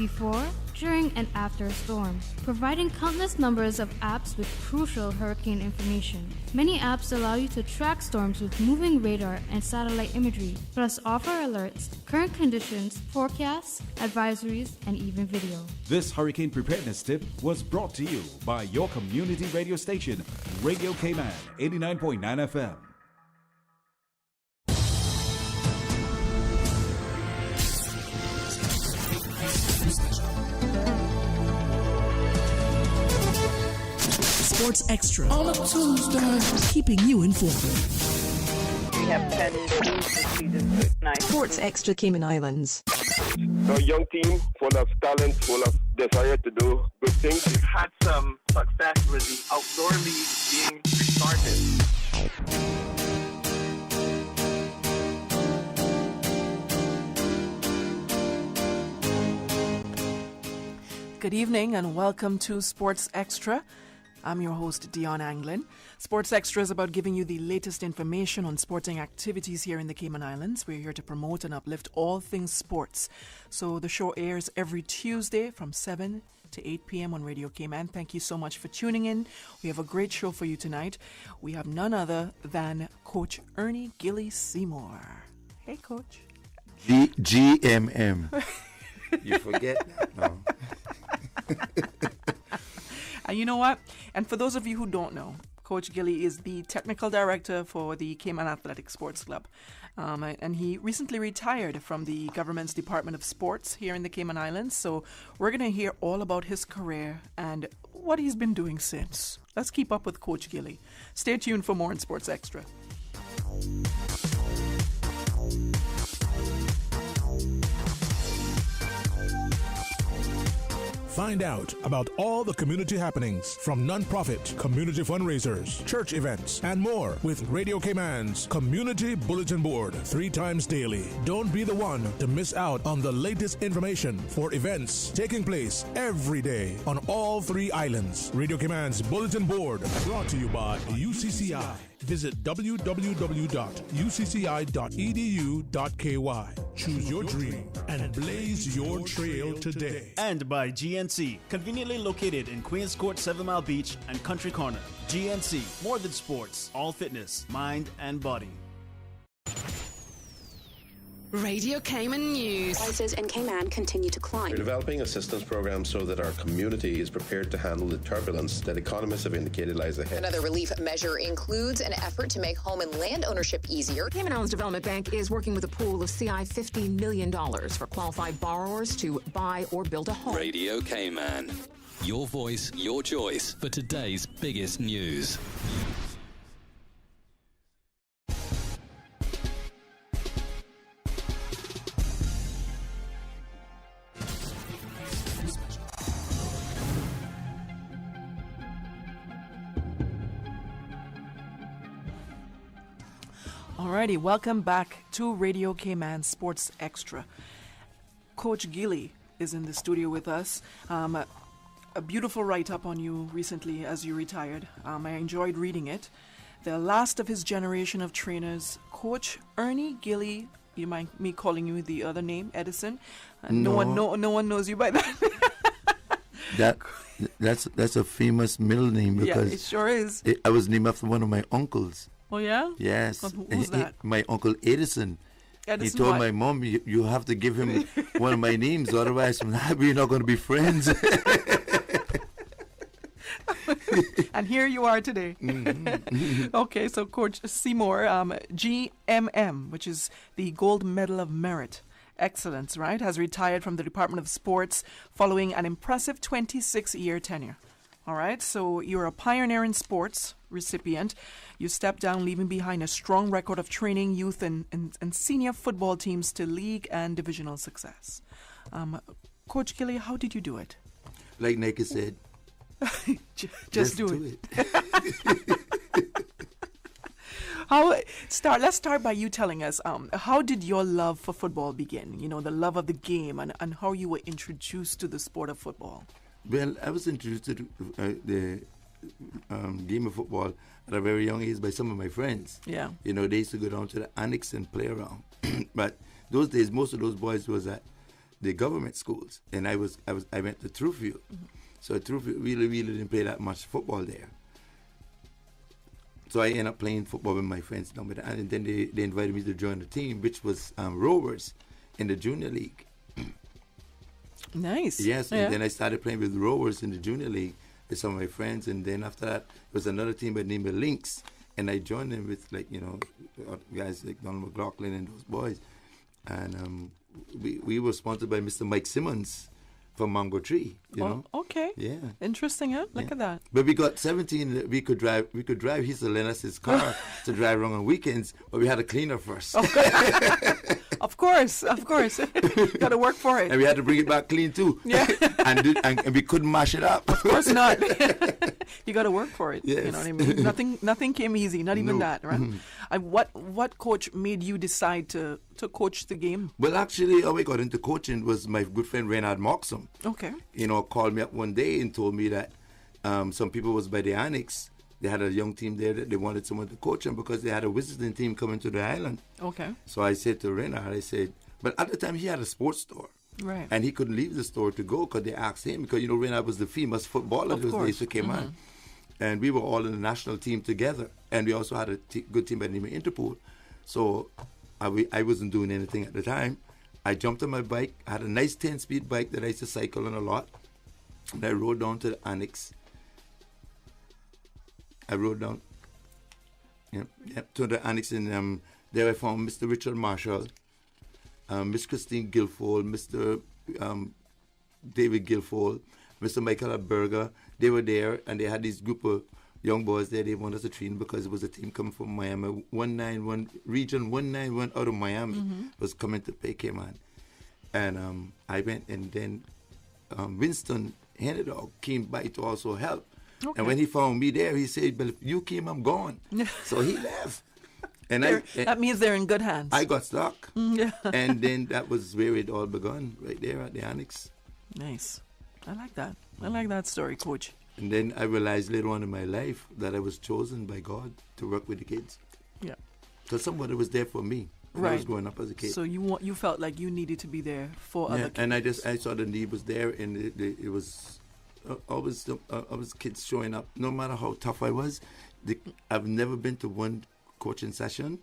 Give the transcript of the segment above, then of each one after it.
before, during, and after a storm, providing countless numbers of apps with crucial hurricane information. Many apps allow you to track storms with moving radar and satellite imagery, plus offer alerts, current conditions, forecasts, advisories, and even video. This hurricane preparedness tip was brought to you by your community radio station, Radio K-Man 89.9 FM. Sports Extra on a Tuesday, keeping you informed. We have 10 teams to see this night. Sports Extra Cayman Islands. So a young team full of talent, full of desire to do good things. We've had some success with the outdoor league being restarted. Good evening and welcome to Sports Extra. I'm your host, Dion Anglin. Sports Extra is about giving you the latest information on sporting activities here in the Cayman Islands. We're here to promote and uplift all things sports. So the show airs every Tuesday from 7 to 8 p.m. on Radio Cayman. Thank you so much for tuning in. We have a great show for you tonight. We have none other than Coach Ernie Gilly Seymour. Hey, Coach. GMM. You forget that? No. And you know what? And for those of you who don't know, Coach Gilly is the technical director for the Cayman Athletic Sports Club. And he recently retired from the government's Department of Sports here in the Cayman Islands. So we're going to hear all about his career and what he's been doing since. Let's keep up with Coach Gilly. Stay tuned for more in Sports Extra. Find out about all the community happenings from non-profit, community fundraisers, church events, and more with Radio Cayman's Community Bulletin Board 3 times daily. Don't be the one to miss out on the latest information for events taking place every day on all 3 islands. Radio Cayman's Bulletin Board, brought to you by UCCI. Visit www.ucci.edu.ky. Choose your dream and blaze your trail today. And by GNC, conveniently located in Queens Court, 7 Mile Beach and Country Corner. GNC, more than sports, all fitness, mind and body. Radio Cayman News. Prices in Cayman continue to climb. We're developing assistance programs so that our community is prepared to handle the turbulence that economists have indicated lies ahead. Another relief measure includes an effort to make home and land ownership easier. Cayman Islands Development Bank is working with a pool of CI $15 million for qualified borrowers to buy or build a home. Radio Cayman. Your voice, your choice for today's biggest news. Alrighty, welcome back to Radio Cayman Sports Extra. Coach Gilly is in the studio with us. A beautiful write-up on you recently as you retired. I enjoyed reading it. The last of his generation of trainers, Coach Ernie Gilly. You mind me calling you the other name, Edison? No one knows you by that. That's a famous middle name because yeah, it sure is. I was named after one of my uncles. Oh, yeah? Yes. Who's that? My uncle Edison. Edison. He told what? my mom, you have to give him one of my names, otherwise we're not going to be friends. And here you are today. Mm-hmm. Okay, so Coach Seymour, GMM, which is the Gold Medal of Merit Excellence, right, has retired from the Department of Sports following an impressive 26-year tenure. All right, so you're a pioneer in sports recipient. You stepped down, leaving behind a strong record of training youth and senior football teams to league and divisional success. Coach Gilly, how did you do it? Like Nike said, just do it. Let's start by you telling us, how did your love for football begin? You know, the love of the game and how you were introduced to the sport of football. Well, I was introduced to the game of football at a very young age by some of my friends. Yeah. You know, they used to go down to the annex and play around. But those days, most of those boys was at the government schools, and I went to Truthview. So Truthview really didn't play that much football there. So I ended up playing football with my friends, and then they invited me to join the team, which was Rovers in the junior league. Nice. Yes, and then I started playing with Rovers in the junior league with some of my friends, and then after that, there was another team by the name of Lynx, and I joined them with guys like Donald McLaughlin and those boys, and we were sponsored by Mr. Mike Simmons from Mango Tree. You know. Okay. Yeah. Interesting, huh? Look at that. But we got 17. We could drive. He used to lend us his car to drive around on weekends, but we had to clean it first. Of course. Got to work for it. And we had to bring it back clean too. Yeah. and we couldn't mash it up. Of course not. You got to work for it. Yes. You know what I mean? Nothing came easy. Not even that, right? What coach made you decide to coach the game? Well, actually, how I got into coaching was my good friend Reynard Moxham. Okay. Called me up one day and told me that some people was by the Annex. They had a young team there that they wanted someone to coach them because they had a visiting team coming to the island. Okay. So I said to Reynard, but at the time he had a sports store. Right. And he couldn't leave the store to go because they asked him, because, Reynard was the famous footballer those days who came on. And we were all in the national team together. And we also had a good team by the name of Interpol. So I wasn't doing anything at the time. I jumped on my bike. I had a nice 10-speed bike that I used to cycle on a lot. And I rode down to the Annex. To the Annex, and there I found Mr. Richard Marshall, Miss Christine Guilfoyle, Mr. David Guilfoyle, Mr. Michael Alberga. They were there, and they had this group of young boys there. They wanted us to train because it was a team coming from Miami. Region 191 out of Miami was coming to play Cayman. And I went, and then Winston Hennedog came by to also help. Okay. And when he found me there, he said, "But if you came, I'm gone." So he left. And that means they're in good hands. I got stuck. And then that was where it all begun, right there at the Annex. Nice. I like that. I like that story, Coach. And then I realized later on in my life that I was chosen by God to work with the kids. Yeah. Because somebody was there for me when I was growing up as a kid. So you felt like you needed to be there for other kids. And I saw the need was there, and it was always kids showing up. No matter how tough I was, I've never been to one coaching session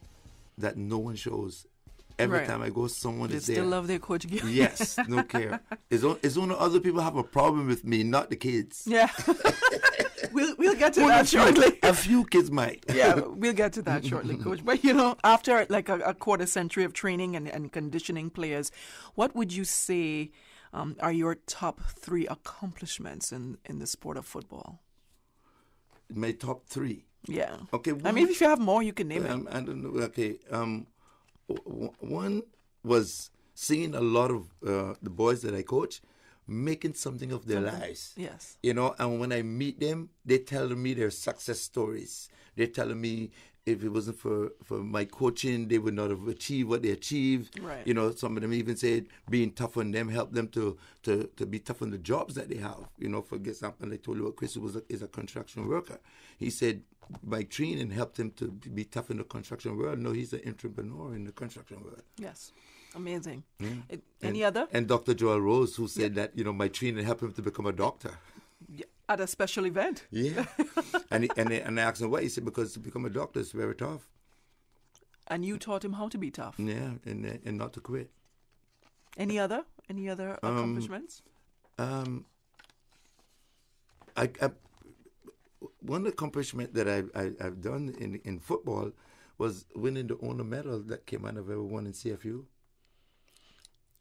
that no one shows. Every time I go, someone is there. They still love their coach. Yes, no care. It's only other people have a problem with me, not the kids. Yeah. We'll get to that shortly. A few kids might. Yeah, we'll get to that shortly, Coach. But, after like a quarter century of training and conditioning players, what would you say are your top 3 accomplishments in the sport of football? My top 3? Yeah. Okay. If you have more, you can name it. I don't know. Okay. One was seeing a lot of the boys that I coach making something of their lives. Yes. And when I meet them, they tell me their success stories. They're telling me if it wasn't for my coaching, they would not have achieved what they achieved. Right. Some of them even said being tough on them helped them to be tough on the jobs that they have. For example, I told you what Chris is a construction worker. He said by training helped him to be tough in the construction world. No, he's an entrepreneur in the construction world. Yes. Amazing. Yeah. Any other? And Dr. Joel Rose, who said that, my training helped him to become a doctor. Yeah. At a special event. Yeah. and I asked him why. He said, because to become a doctor is very tough. And you taught him how to be tough. Yeah, and not to quit. Any other accomplishments? One accomplishment that I've done in football was winning the honor medal that Cayman have ever won in CFU.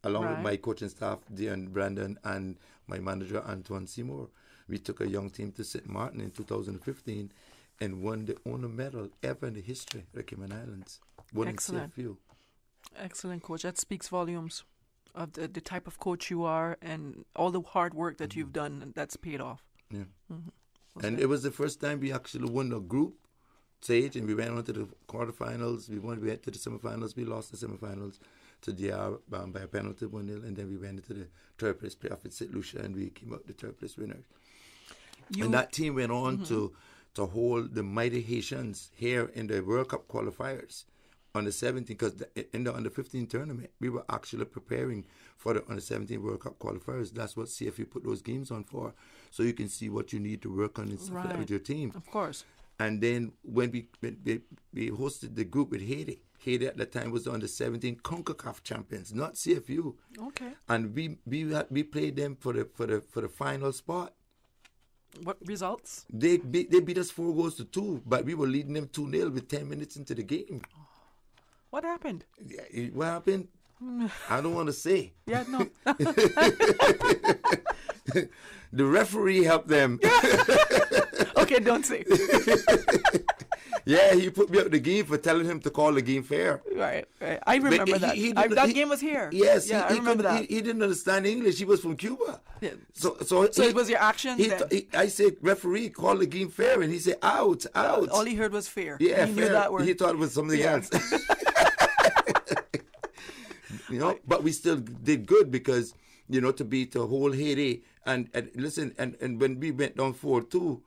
Along with my coaching staff, Dion Brandon, and my manager, Antoine Seymour. We took a young team to St. Martin in 2015 and won the honor medal ever in the history of the Cayman Islands. Won Excellent. in CFU. Excellent, Coach. That speaks volumes of the type of coach you are and all the hard work that you've done, and that's paid off. Yeah. And it was the first time we actually won a group stage, and we went on to the quarterfinals. We went to the semifinals. We lost the semifinals to DR by a penalty 1-0, and then we went into the third place playoff at St. Lucia, and we came out the third place winners. And that team went on to hold the mighty Haitians here in the World Cup qualifiers under 17, because in the under 15 tournament, we were actually preparing for the under 17 World Cup qualifiers. That's what CFU put those games on for, so you can see what you need to work on with your team. Of course. And then when we hosted the group with Haiti. Haiti at the time was the under 17 CONCACAF champions, not CFU. Okay. And we played them for the final spot. What results? They beat us 4-2, but we were leading them 2-0 with 10 minutes into the game. What happened? What happened? I don't want to say. Yeah, no. The referee helped them. Okay, don't say. Yeah, he put me up the game for telling him to call the game fair. Right. I remember that. That game was here. Yes, I remember that. He didn't understand English. He was from Cuba. Yeah. So it was your action? I said, referee, call the game fair. And he said, out. All he heard was fair. Yeah, he fair. Knew that word. He thought it was something else. But we still did good because, to beat the whole Haiti. And listen, and when we went down 4-2,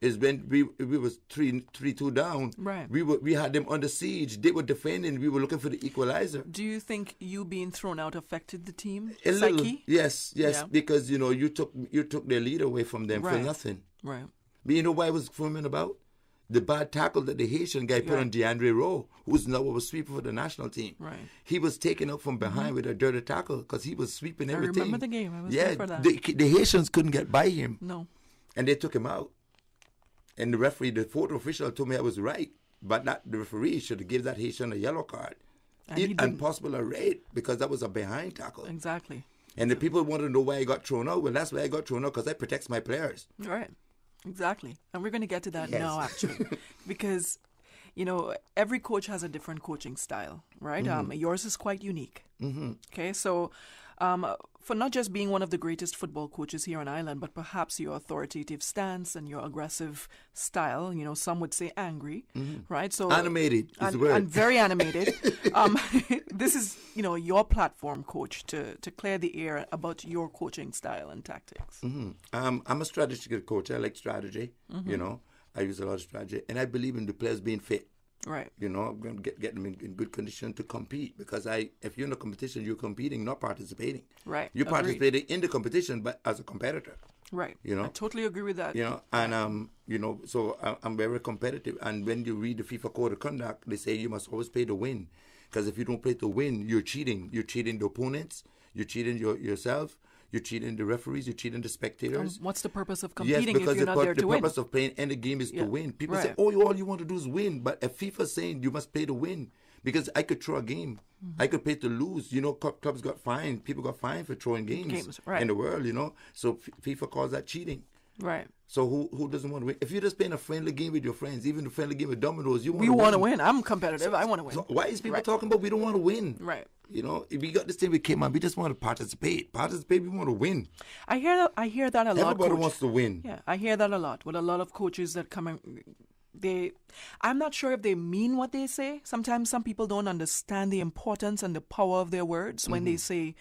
is when we was 3-2 down. Right. We had them under siege. They were defending. We were looking for the equalizer. Do you think you being thrown out affected the team? A psyche? little. Yes, yeah. because you took their lead away from them for nothing. Right. But you know why I was filming about? The bad tackle that the Haitian guy put on DeAndre Rowe, who's now a sweeper for the national team. Right. He was taken up from behind with a dirty tackle because he was sweeping everything. I remember the game. I was there for that. The Haitians couldn't get by him. No. And they took him out. And the referee, the photo official, told me I was right, but the referee should have given that Haitian a yellow card, and possible a red, because that was a behind tackle. Exactly. And the people want to know why I got thrown out. Well, that's why I got thrown out, because I protect my players. Right. Exactly. And we're going to get to that now, actually, because every coach has a different coaching style, right? Mm-hmm. Yours is quite unique. Mm-hmm. Okay, so for not just being one of the greatest football coaches here on Ireland, but perhaps your authoritative stance and your aggressive style, some would say angry, right? So animated is the word. And very animated. This is, your platform, Coach, to clear the air about your coaching style and tactics. Mm-hmm. I'm a strategic coach. I like strategy, I use a lot of strategy, and I believe in the players being fit. Right. I'm going to get them in good condition to compete, because if you're in a competition, you're competing, not participating. Right. You're participating in the competition, but as a competitor. Right. I totally agree with that. And so I'm very competitive. And when you read the FIFA Code of Conduct, they say you must always play to win, because if you don't play to win, you're cheating. You're cheating the opponents. You're cheating yourself. You're cheating the referees. You're cheating the spectators. What's the purpose of competing if you're not there to win? The purpose of playing any game is to win. People say, all you want to do is win. But if FIFA's saying you must play to win, because I could throw a game. Mm-hmm. I could play to lose. Clubs got fined. People got fined for throwing games in the world, So FIFA calls that cheating. Right. So who doesn't want to win? If you're just playing a friendly game with your friends, even a friendly game with dominoes, we want to win. I'm competitive. I want to win. So why is people talking about we don't want to win? Right. If we got this thing with Cayman, we just want to participate. We want to win. I hear that a lot. Everybody wants to win. Yeah, I hear that a lot with a lot of coaches that come in. I'm not sure if they mean what they say. Sometimes some people don't understand the importance and the power of their words when they say,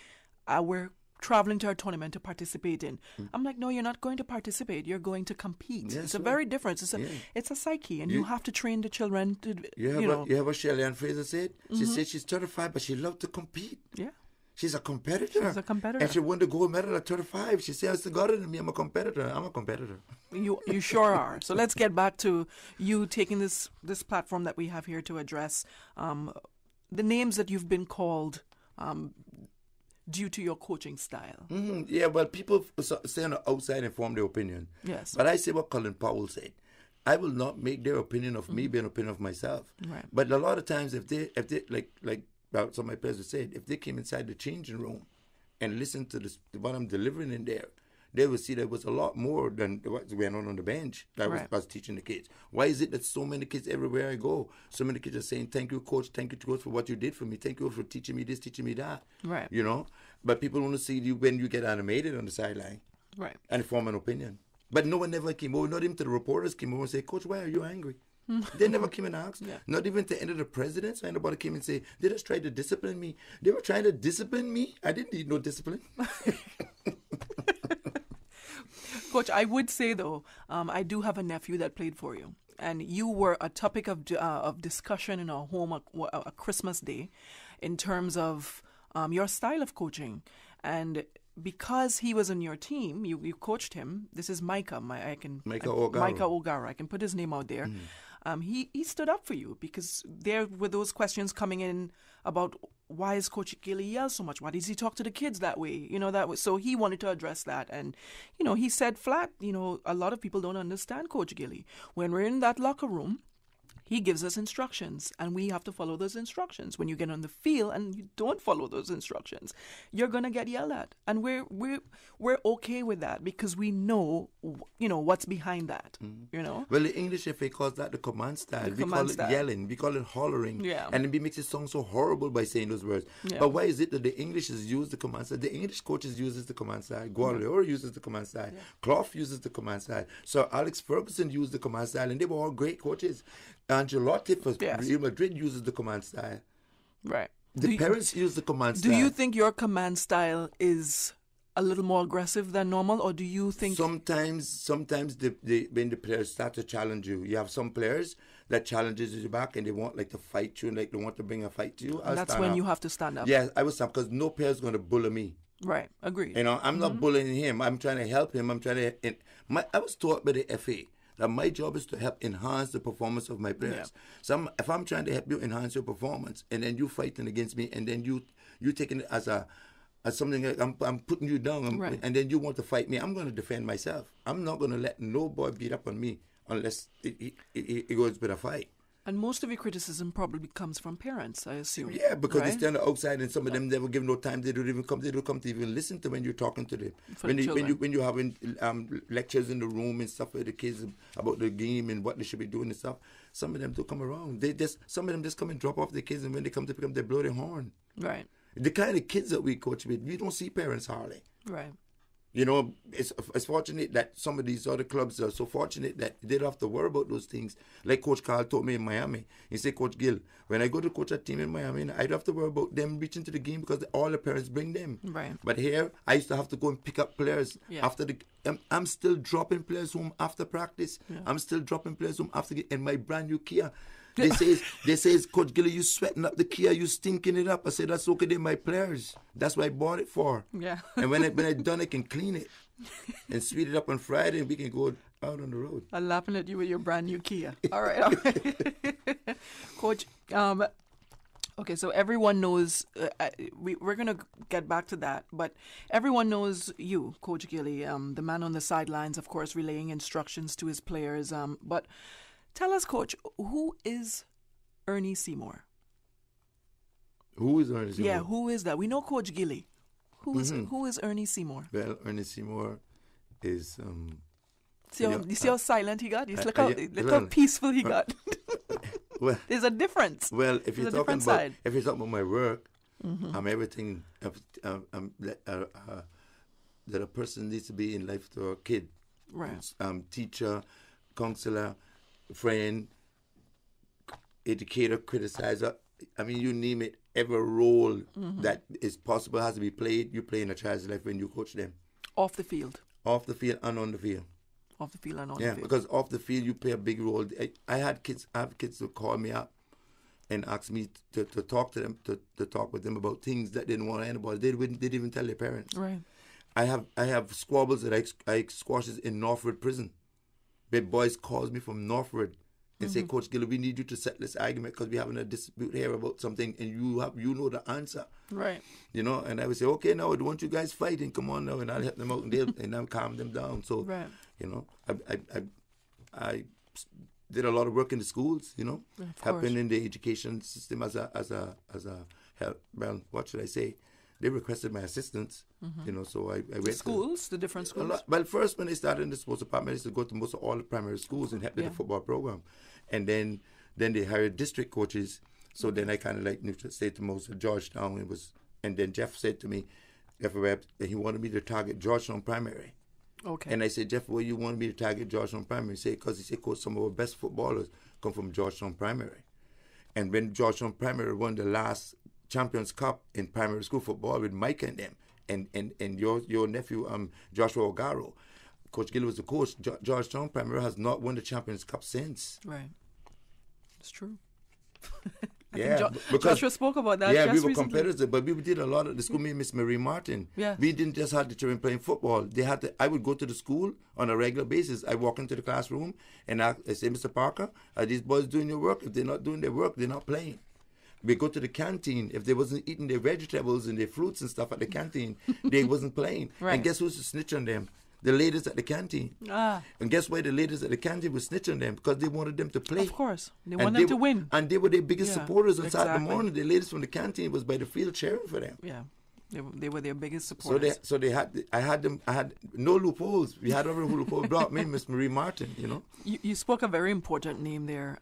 we're traveling to a tournament to participate in. I'm like, no, you're not going to participate. You're going to compete. Yes, it's a very different. It's a psyche, and you have to train the children to. You have what Shelley Ann Fraser said. She said she's 35, but she loves to compete. Yeah. She's a competitor. And she won the gold medal at 35. She says, "It's God in me. I'm a competitor. I'm a competitor." You sure are. So let's get back to you taking this platform that we have here to address the names that you've been called due to your coaching style. Mm-hmm. Yeah, well, people stay on the outside and form their opinion. Yes. But I say what Colin Powell said. I will not make their opinion of me be an opinion of myself. Right. But a lot of times, if they like some of my players would say, if they came inside the changing room and listened to what I'm delivering in there, they would see there was a lot more than what went on the bench that I was teaching the kids. Why is it that so many kids everywhere I go, so many kids are saying, "Thank you, coach. Thank you, coach, for what you did for me. Thank you for teaching me this, teaching me that." Right. But people want to see you when you get animated on the sideline. Right. And form an opinion. But no one ever came over. Not even to the reporters came over and said, "Coach, why are you angry?" They never came and asked. Yeah. Not even to enter the president. So anybody came and say, "They just tried to discipline me." They were trying to discipline me. I didn't need no discipline. Coach, I would say, though, I do have a nephew that played for you. and you were a topic of discussion in our home a Christmas day in terms of your style of coaching. And because he was on your team, you coached him. This is Micah. Micah O'Gara. I can put his name out there. He stood up for you because there were those questions coming in about why is Coach Gilly yell so much? Why does he talk to the kids that way? So he wanted to address that. And, he said flat, a lot of people don't understand Coach Gilly. When we're in that locker room, he gives us instructions, and we have to follow those instructions. When you get on the field and you don't follow those instructions, you're gonna get yelled at, and we're okay with that because we know, what's behind that. Well, the English FA calls that the command style. We call it yelling. We call it hollering. Yeah. And it makes it sound so horrible by saying those words. Yeah. But why is it that the English use the command style? The English coaches uses the command style. Guardiola uses the command style. Yeah. Clough uses the command style. So Alex Ferguson used the command style, and they were all great coaches. Ancelotti for Real Madrid uses the command style. Right. The parents use the command style. Do you think your command style is a little more aggressive than normal, or do you think sometimes when the players start to challenge you, you have some players that challenges you back and they want to fight you and they want to bring a fight to you. That's when you have to stand up. Yeah, I will stand because no player is going to bully me. Right, agreed. I'm not bullying him. I'm trying to help him. I was taught by the FA that my job is to help enhance the performance of my players. Yeah. So if I'm trying to help you enhance your performance, and then you fighting against me, and then you taking it as something like I'm putting you down, right. And then you want to fight me, I'm going to defend myself. I'm not going to let no boy beat up on me unless it goes with a fight. And most of your criticism probably comes from parents, I assume. Yeah, because they stand outside, and some of them never give no time. They don't come to even listen to when you're talking to them. When you're having lectures in the room and stuff with the kids about the game and what they should be doing and stuff. Some of them don't come around. Some of them just come and drop off the kids, and when they come to pick up, they blow their horn. Right. The kind of kids that we coach with, we don't see parents hardly. Right. It's fortunate that some of these other clubs are so fortunate that they don't have to worry about those things. Like Coach Carl told me in Miami. He said, Coach Gill, when I go to coach a team in Miami, I don't have to worry about them reaching to the game because all the parents bring them. Right. But here, I used to have to go and pick up players after the. I'm still dropping players home after practice. Yeah. I'm still dropping players home after in my brand new Kia. They says, Coach Gilly, you sweating up the Kia, you stinking it up. I said, that's okay, they're my players. That's what I bought it for. Yeah. And when I done, I can clean it and speed it up on Friday, and we can go out on the road. I'm laughing at you with your brand new Kia. All right. Coach, okay, so everyone knows, we're going to get back to that, but everyone knows you, Coach Gilly, the man on the sidelines, of course, relaying instructions to his players, but tell us, Coach, who is Ernie Seymour? Who is Ernie Seymour? Yeah, who is that? We know Coach Gilly. Who is Ernie Seymour? Well, Ernie Seymour is... you see how silent he got? Look how peaceful he got. Well, there's a difference. Well, if you're talking about my work, I'm everything that a person needs to be in life to a kid. Right. Teacher, counselor, friend, educator, criticizer. I mean, you name it. Every role that is possible has to be played. You play in a child's life when you coach them. Off the field. Off the field and on the field. Off the field and on the field. Yeah, because off the field you play a big role. I have kids who call me up and ask me to talk to them, to talk with them about things that they didn't want anybody. They didn't even tell their parents. Right. I have squabbles that I squashes in Northwood prison. Where boys calls me from Northwood and say, Coach Gilly, we need you to settle this argument because we're having a dispute here about something, and you know the answer. Right. And I would say, okay, now I don't want you guys fighting. Come on now, and I'll help them out and I'll calm them down. So, right. I did a lot of work in the schools. Helping in the education system as a help. Well, what should I say? They requested my assistance, so I went to the different schools. Well, first when I started in the sports department, I used to go to most of all the primary schools and help with the football program, and then they hired district coaches. So then I kind of knew to say to most of Georgetown. And then Jeff said to me, Jeff Webb, he wanted me to target Georgetown primary. Okay. And I said, Jeff, why you wanted me to target Georgetown primary? He said, because he said, Coach, some of our best footballers come from Georgetown primary, and when Georgetown primary won the last Champions Cup in primary school football with Mike and them, and your nephew Joshua O'Garo. Coach Gill was the coach. Georgetown Primary has not won the Champions Cup since. Right. It's true. Yeah, because Joshua spoke about that. Yeah, just we were recently. competitors, but we did a lot of the school. Me, Miss Marie Martin. Yeah, we didn't just have the children playing football. They had to. I would go to the school on a regular basis. I walk into the classroom and I say, Mr. Parker, are these boys doing their work? If they're not doing their work, they're not playing. We go to the canteen. If they wasn't eating their vegetables and their fruits and stuff at the canteen, they wasn't playing. Right. And guess who's to snitch on them? The ladies at the canteen. Ah. And guess why the ladies at the canteen were snitching on them? Because they wanted them to play. Of course. They want them to win. And they were their biggest supporters on exactly. Saturday morning. The ladies from the canteen was by the field cheering for them. Yeah. They were their biggest supporters. So they had, I had no loopholes. We had every loophole brought me, Miss Marie Martin, you know. You spoke a very important name there.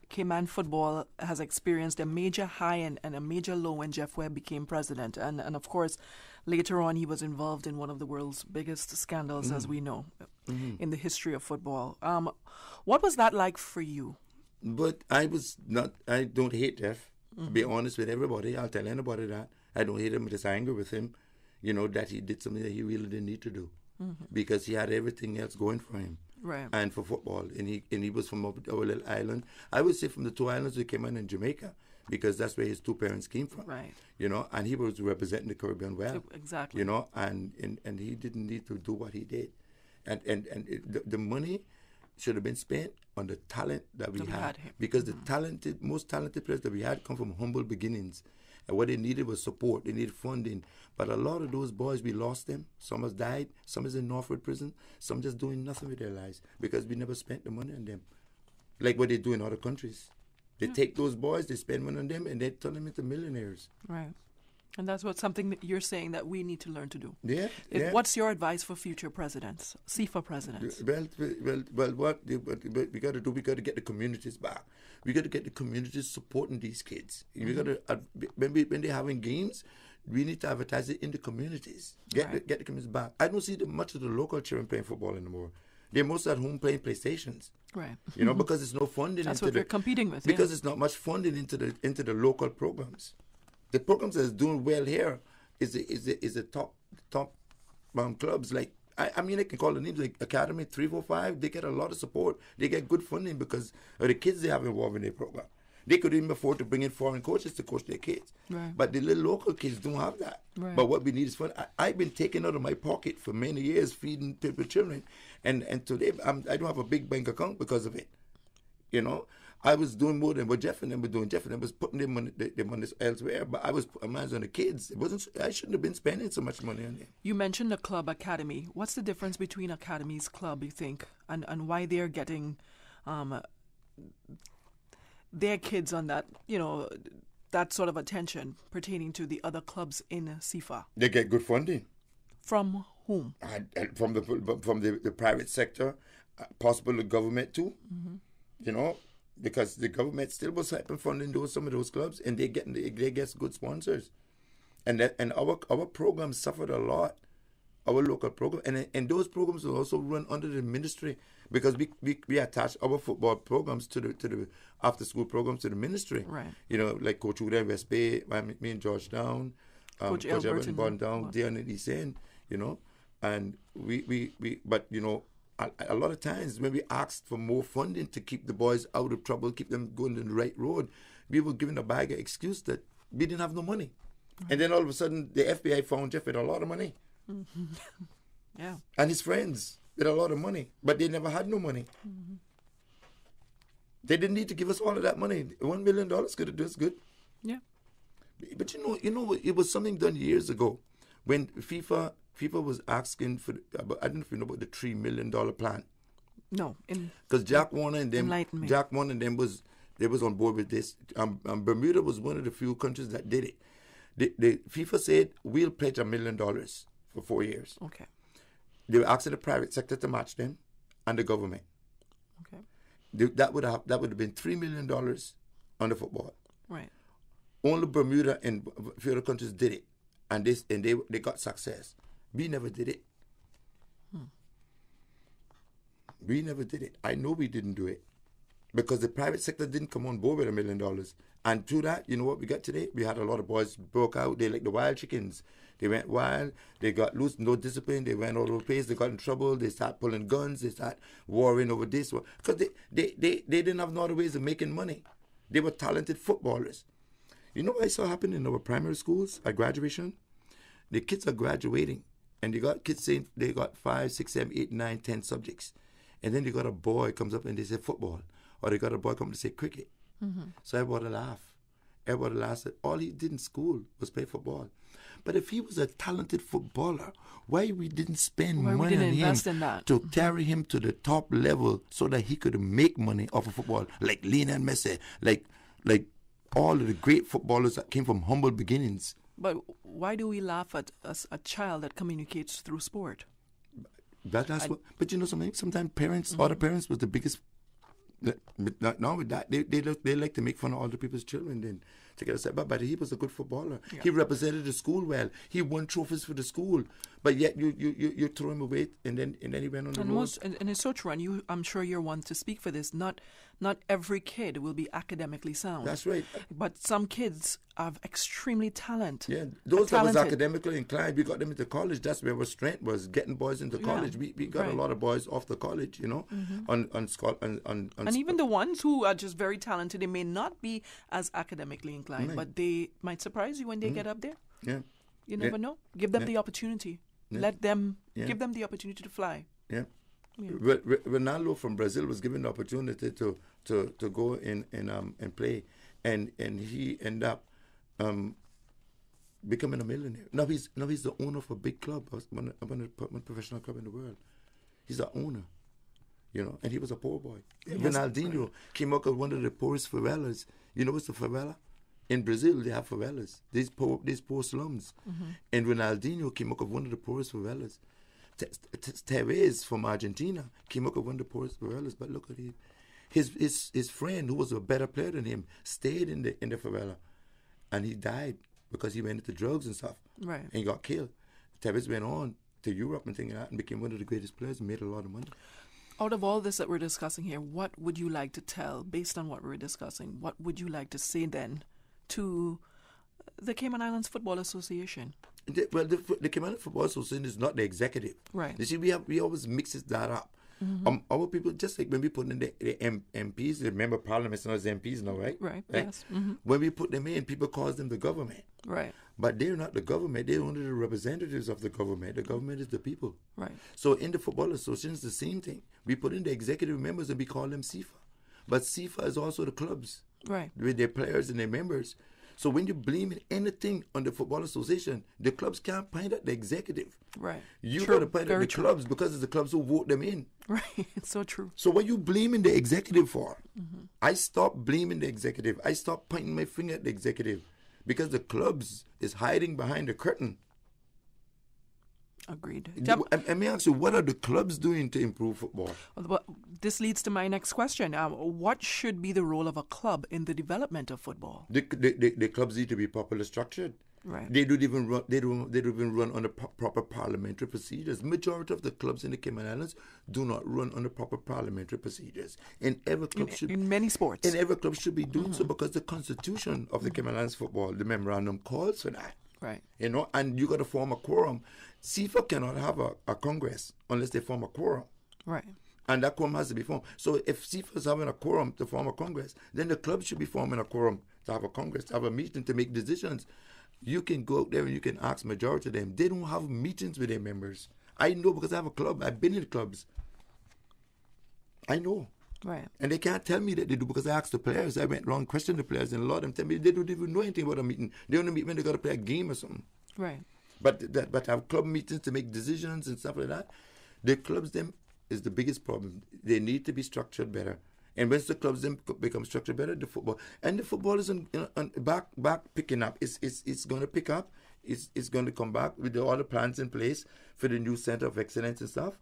Cayman football has experienced a major high and a major low when Jeff Webb became president. And of course, later on, he was involved in one of the world's biggest scandals, as we know, in the history of football. What was that like for you? But I don't hate Jeff. To be honest with everybody, I'll tell anybody that. I don't hate him, I'm just angry with him, you know, that he did something that he really didn't need to do. Because he had everything else going for him. Right. And for football. And he was from our little island. I would say from the two islands we came in Jamaica, because that's where his two parents came from. Right. You know, and he was representing the Caribbean well. Exactly. You know, and he didn't need to do what he did. And the money should have been spent on the talent that we had. Because the most talented players that we had come from humble beginnings. And what they needed was support. They needed funding. But a lot of those boys, we lost them. Some has died. Some is in Northwood prison. Some just doing nothing with their lives because we never spent the money on them. Like what they do in other countries. They take those boys, they spend money on them, and they turn them into millionaires. Right. And that's something that you're saying that we need to learn to do. Yeah. What's your advice for future presidents, CIFA presidents? Well, what we got to do, we got to get the communities back. We got to get the communities supporting these kids. We got to when they're having games, we need to advertise it in the communities. Get the communities back. I don't see much of the local children playing football anymore. They're most at home playing PlayStations. Right. You know, because there's no funding. That's what they're competing with. Because there's not much funding into the local programs. The programs that's doing well here is the top clubs. Like I mean, I can call the names like Academy 345. They get a lot of support. They get good funding because of the kids they have involved in their program. They could even afford to bring in foreign coaches to coach their kids. Right. But the little local kids don't have that. Right. But what we need is fun. I've been taking out of my pocket for many years feeding people children, and today I don't have a big bank account because of it. You know, I was doing more than what Jeff and them were doing. Jeff and them was putting their money elsewhere, but I was putting mine on the kids. I shouldn't have been spending so much money on them. You mentioned the club academy. What's the difference between academies club, you think, and why they're getting their kids on that, you know, that sort of attention pertaining to the other clubs in CIFA? They get good funding. From whom? From the private sector, possibly the government too. You know, because the government still was helping funding some of those clubs, and they get good sponsors, and our programs suffered a lot, our local program, and those programs will also run under the ministry because we attach our football programs to the after school programs to the ministry. Right. You know, like Coach Uda in West Bay, me in Georgetown, Coach Albert in Bondown, there in the East End. You know, and we but you know. A lot of times when we asked for more funding to keep the boys out of trouble, keep them going in the right road, we were given a bag of excuse that we didn't have no money. And then all of a sudden, the FBI found Jeff with a lot of money. Yeah. And his friends with a lot of money, but they never had no money. They didn't need to give us all of that money. $1 million could have done us good. Yeah. But you know, it was something done years ago when FIFA was asking for, I don't know if you know about the $3 million plan. No. Because Jack Warner and them was on board with this. Bermuda was one of the few countries that did it. The FIFA said, we'll pledge $1 million for 4 years. Okay. They were asking the private sector to match them and the government. Okay. That would have been $3 million on the football. Right. Only Bermuda and a few other countries did it. And they got success. We never did it. We never did it. I know we didn't do it because the private sector didn't come on board with $1 million. And through that, you know what we got today? We had a lot of boys broke out. They like the wild chickens. They went wild. They got loose, no discipline. They went all over the place. They got in trouble. They start pulling guns. They start warring over this. Because they didn't have no other ways of making money. They were talented footballers. You know what I saw happen in our primary schools at graduation? The kids are graduating, and you got kids saying they got 5, 6, 7, 8, 9, 10 subjects. And then you got a boy comes up and they say football. Or they got a boy come to say cricket. Mm-hmm. So everybody laugh. Everybody laughed. Said all he did in school was play football. But if he was a talented footballer, why we didn't spend money on him to carry him to the top level so that he could make money off of football, like Lionel Messi, like all of the great footballers that came from humble beginnings. But why do we laugh at a child that communicates through sport? But you know something? Sometimes parents, other parents was the biggest. Now with that, they like to make fun of other people's children. Then to get upset, but he was a good footballer. Yeah. He represented the school well. He won trophies for the school. But yet you throw him away, and then he went on the road. And it's so true. And I'm sure you're one to speak for this. Not every kid will be academically sound. That's right. But some kids have extremely talent. Yeah, those that was academically inclined, we got them into college. That's where our strength was, getting boys into college. We got a lot of boys off the college, you know, and even the ones who are just very talented, they may not be as academically inclined, but they might surprise you when they get up there. Yeah, you never know. Give them the opportunity. Yeah. Let them give them the opportunity to fly. Yeah. Ronaldo from Brazil was given the opportunity to go in and play, and he ended up becoming a millionaire. Now he's the owner of a big club, one professional club in the world. He's the owner, you know, and he was a poor boy. Yes, Ronaldinho came out of one of the poorest favelas. You know what's the favela? In Brazil, they have favelas. These poor slums. Mm-hmm. And Ronaldinho came out of one of the poorest favelas. Tevez from Argentina came out of one of the poorest favelas. But look at him. His friend, who was a better player than him, stayed in the favela. And he died because he went into drugs and stuff. Right. And he got killed. Tevez went on to Europe and things like that and became one of the greatest players and made a lot of money. Out of all this that we're discussing here, what would you like to tell, based on what we're discussing, what would you like to say then to the Cayman Islands Football Association? The Cayman Islands Football Association is not the executive. Right. You see, we always mixes that up. Mm-hmm. Our people, just like when we put in the MPs, the member of parliament, not as MPs now, right? Right. Yes. Mm-hmm. When we put them in, people call them the government. Right. But they're not the government. They're only the representatives of the government. The government is the people. Right. So in the Football Association, it's the same thing. We put in the executive members and we call them CIFA. But CIFA is also the clubs. Right. With their players and their members. So when you blame anything on the Football Association, the clubs can't point at the executive. Right. You got to point at the clubs because it's the clubs who vote them in. Right. It's so true. So what you blaming the executive for? Mm-hmm. I stopped blaming the executive. I stopped pointing my finger at the executive because the clubs is hiding behind the curtain. Agreed. I may ask you, what are the clubs doing to improve football? Well, this leads to my next question. What should be the role of a club in the development of football? The clubs need to be properly structured. Right. They don't even run under proper parliamentary procedures. Majority of the clubs in the Cayman Islands do not run under proper parliamentary procedures. And every club in many sports. And every club should be doing so because the constitution of the Cayman Islands football, the memorandum calls for that. Right. You know, and you got to form a quorum. CIFA cannot have a congress unless they form a quorum. Right. And that quorum has to be formed. So if CIFA is having a quorum to form a congress, then the club should be forming a quorum to have a congress, to have a meeting to make decisions. You can go out there and you can ask majority of them. They don't have meetings with their members. I know because I have a club. I've been in clubs. I know. Right. And they can't tell me that they do because I asked the players. I went around and questioned the players, and a lot of them tell me they don't even know anything about a meeting. They only meet when they got to play a game or something. Right. But have club meetings to make decisions and stuff like that. The clubs them is the biggest problem. They need to be structured better. And once the clubs then become structured better, the football is back picking up. It's going to pick up. It's going to come back with all the plans in place for the new Center of Excellence and stuff.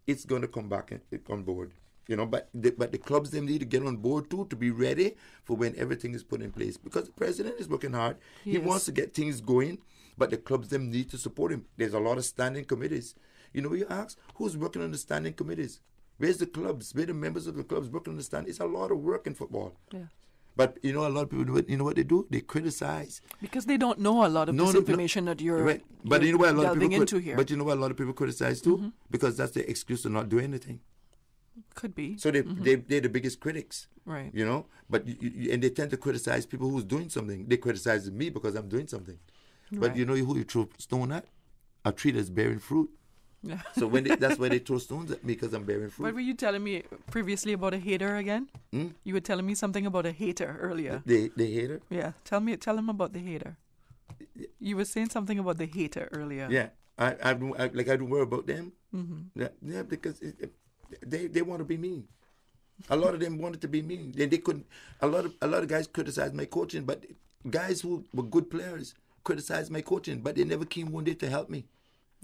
It's going to come back on board. You know, but the clubs them need to get on board too to be ready for when everything is put in place. Because the president is working hard. Yes. He wants to get things going, but the clubs them need to support him. There's a lot of standing committees. You know, you ask who's working on the standing committees. Where's the clubs? Where the members of the clubs working on the stand? It's a lot of work in football. Yeah. But a lot of people, you know what they do? They criticize. Because they don't know a lot of this information that you're, right. But you're you know what a lot of delving people into here. But you know what a lot of people criticize too? Because that's their excuse to not do anything. Could be. So they're the biggest critics. Right. But and they tend to criticize people who's doing something. They criticize me because I'm doing something. But Right. you know who you throw stone at? A tree that's bearing fruit. Yeah. So that's why they throw stones at me, because I'm bearing fruit. What were you telling me previously about a hater again? You were telling me something about a hater earlier. The hater? Yeah. Tell him about the hater. You were saying something about the hater earlier. Yeah. I don't worry about them. Yeah, because they want to be mean. A lot of them wanted to be mean. They couldn't. A lot of guys criticized my coaching, but guys who were good players criticized my coaching, but they never came one day to help me.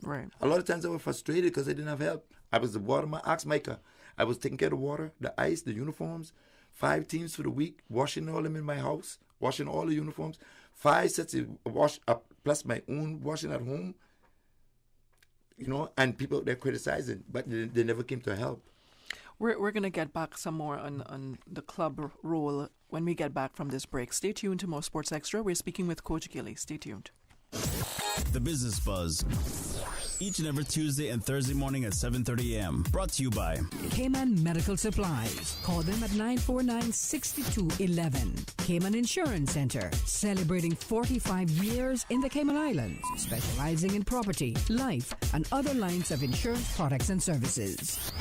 Right. A lot of times I was frustrated because I didn't have help. I was the waterman, ox maker. I was taking care of the water, the ice, the uniforms. 5 teams for the week, washing all them in my house, washing all the uniforms. 5 sets of wash up, plus my own washing at home. And people out there criticizing, but they never came to help. We're going to get back some more on the club role when we get back from this break. Stay tuned to more Sports Extra. We're speaking with Coach Gilly. Stay tuned. The Business Buzz. Each and every Tuesday and Thursday morning at 7:30 a.m. Brought to you by Cayman Medical Supplies. Call them at 949-6211. Cayman Insurance Center, celebrating 45 years in the Cayman Islands, specializing in property, life, and other lines of insurance products and services.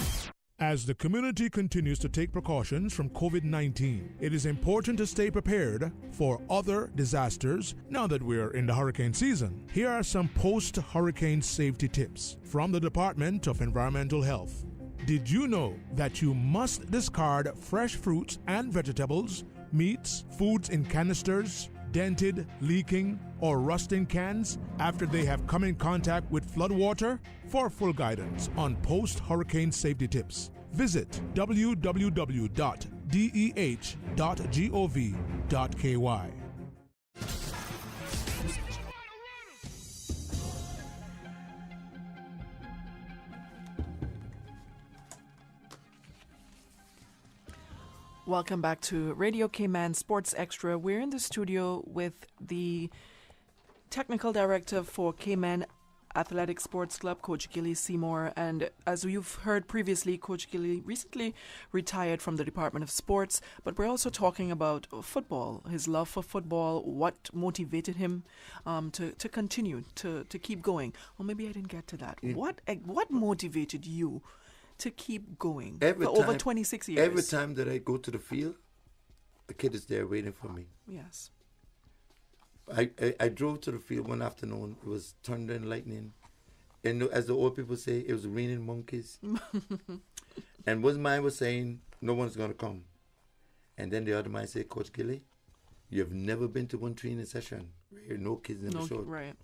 As the community continues to take precautions from COVID-19, it is important to stay prepared for other disasters now that we're in the hurricane season. Here are some post-hurricane safety tips from the Department of Environmental Health. Did you know that you must discard fresh fruits and vegetables, meats, foods in canisters, dented, leaking, or rusting cans after they have come in contact with floodwater? For full guidance on post-hurricane safety tips, visit www.deh.gov.ky. Welcome back to Radio Cayman Sports Extra. We're in the studio with the technical director for Cayman Athletic Sports Club, Coach Gilly Seymour. And as you've heard previously, Coach Gilly recently retired from the Department of Sports, but we're also talking about football, his love for football, what motivated him to continue, to keep going. Or maybe I didn't get to that. What motivated you to keep going for over 26 years? Every time that I go to the field, a kid is there waiting for me. Yes. I drove to the field one afternoon. It was thunder and lightning. And as the old people say, it was raining monkeys. And one man was saying, no one's going to come. And then the other man said, Coach Gilly, you have never been to one training session where no kids never showed. Right.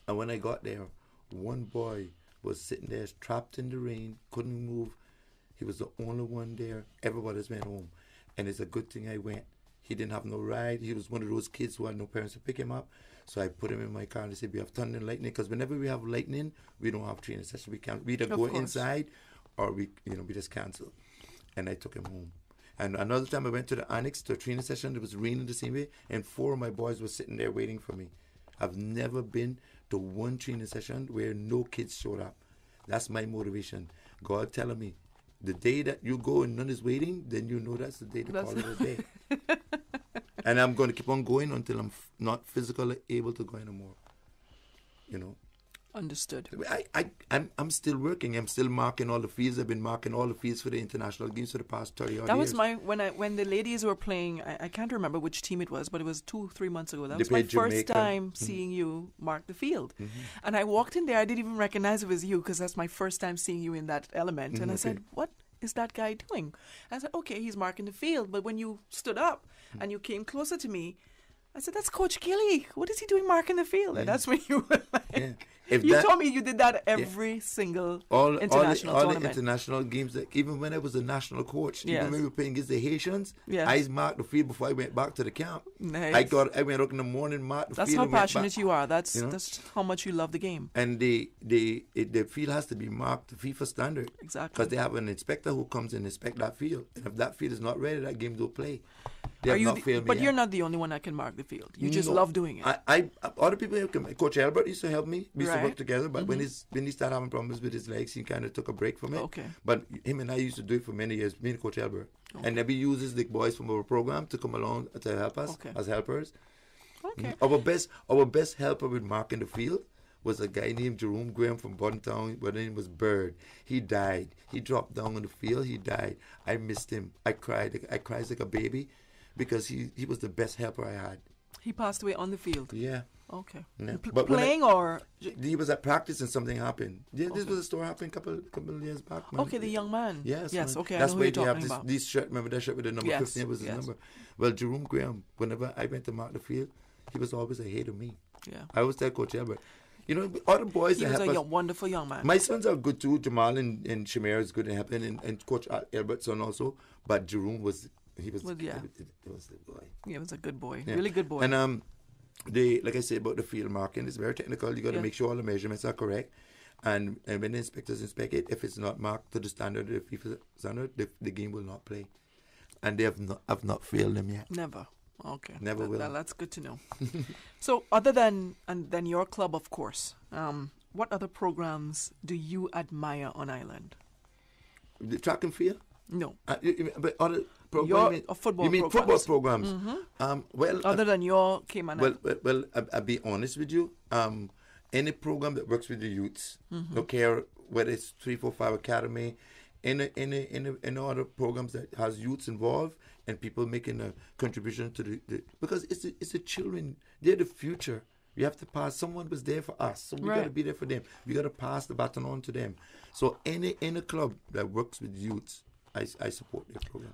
And when I got there, one boy was sitting there trapped in the rain, couldn't move. He was the only one there. Everybody else went home. And it's a good thing I went. He didn't have no ride. He was one of those kids who had no parents to pick him up. So I put him in my car and I said, we have thunder and lightning. Because whenever we have lightning, we don't have training session. We can't. We either go inside or we just cancel. And I took him home. And another time I went to the annex to a training session. It was raining the same way. And 4 of my boys were sitting there waiting for me. I've never been to one training session where no kids showed up. That's my motivation. God telling me, the day that you go and none is waiting, then you know that's the day to call it a day. And I'm going to keep on going until I'm not physically able to go anymore. Understood. I'm still working. I'm still marking all the fields. I've been marking all the fields for the international games for the past 30 years. That was when the ladies were playing. I can't remember which team it was, but it was 2-3 months ago. That was my first time seeing you mark the field. And I walked in there. I didn't even recognize it was you because that's my first time seeing you in that element. And I said, what is that guy doing? I said, okay, he's marking the field. But when you stood up and you came closer to me, I said, that's Coach Gilly. What is he doing marking the field? And that's when you were like, you told me you did that every single international tournament. All the international games, even when I was a national coach, even when we were playing against the Haitians, I marked the field before I went back to the camp. Nice. I went up in the morning, marked the field. That's how passionate you are. That's how much you love the game. And the field has to be marked to FIFA standard. Exactly. Because they have an inspector who comes and inspect that field. And if that field is not ready, that game don't play. They have not failed me But yet. you're not the only one that can mark the field. You just love doing it. Other people, Coach Albert used to help me. We used to Right. work together. But when he started having problems with his legs, he kind of took a break from it. Okay. But him and I used to do it for many years, me and Coach Albert. And then we uses the boys from our program to come along to help us as helpers. Okay. Our best helper with marking the field was a guy named Jerome Graham from Bontown. His name was Bird. He died. He dropped down on the field. He died. I missed him. I cried like a baby because he was the best helper I had. He passed away on the field. Yeah. Okay. Yeah. Playing or he was at practice and something happened. Yeah, this was a story happened couple of years back. Man. Okay, the young man. Yes. Yes. Man. Okay. That's I know why who they you're have talking about. this shirt. Remember that shirt with the number 15 was his number. Well, Jerome Graham. Whenever I went to mark the field, he was always ahead of me. Yeah. I always tell Coach Albert, all the boys He that was help a us. wonderful young man. My sons are good too. Jamal and Shamir is good and helping, and Coach Albert's son also. But Jerome was the boy. Yeah, he was a good boy. Yeah. Really good boy. And like I said about the field marking, it's very technical. You got to make sure all the measurements are correct. And when the inspectors inspect it, if it's not marked to the standard, the FIFA standard, the game will not play. And they have not failed them yet. Never. Okay. Never will. That's good to know. So, other than your club, of course, what other programs do you admire on Island? The track and field? No. But other programs? Football programs. You mean football programs? Mm-hmm. Other than your Cayman Islands. Well, I'll be honest with you. Any program that works with the youths, no care whether it's 3, 4, 5 Academy, any other programs that has youths involved and people making a contribution to the because it's the children, they're the future. We have to pass. Someone was there for us, so we got to be there for them. We got to pass the baton on to them. So any club that works with youths, I support their program.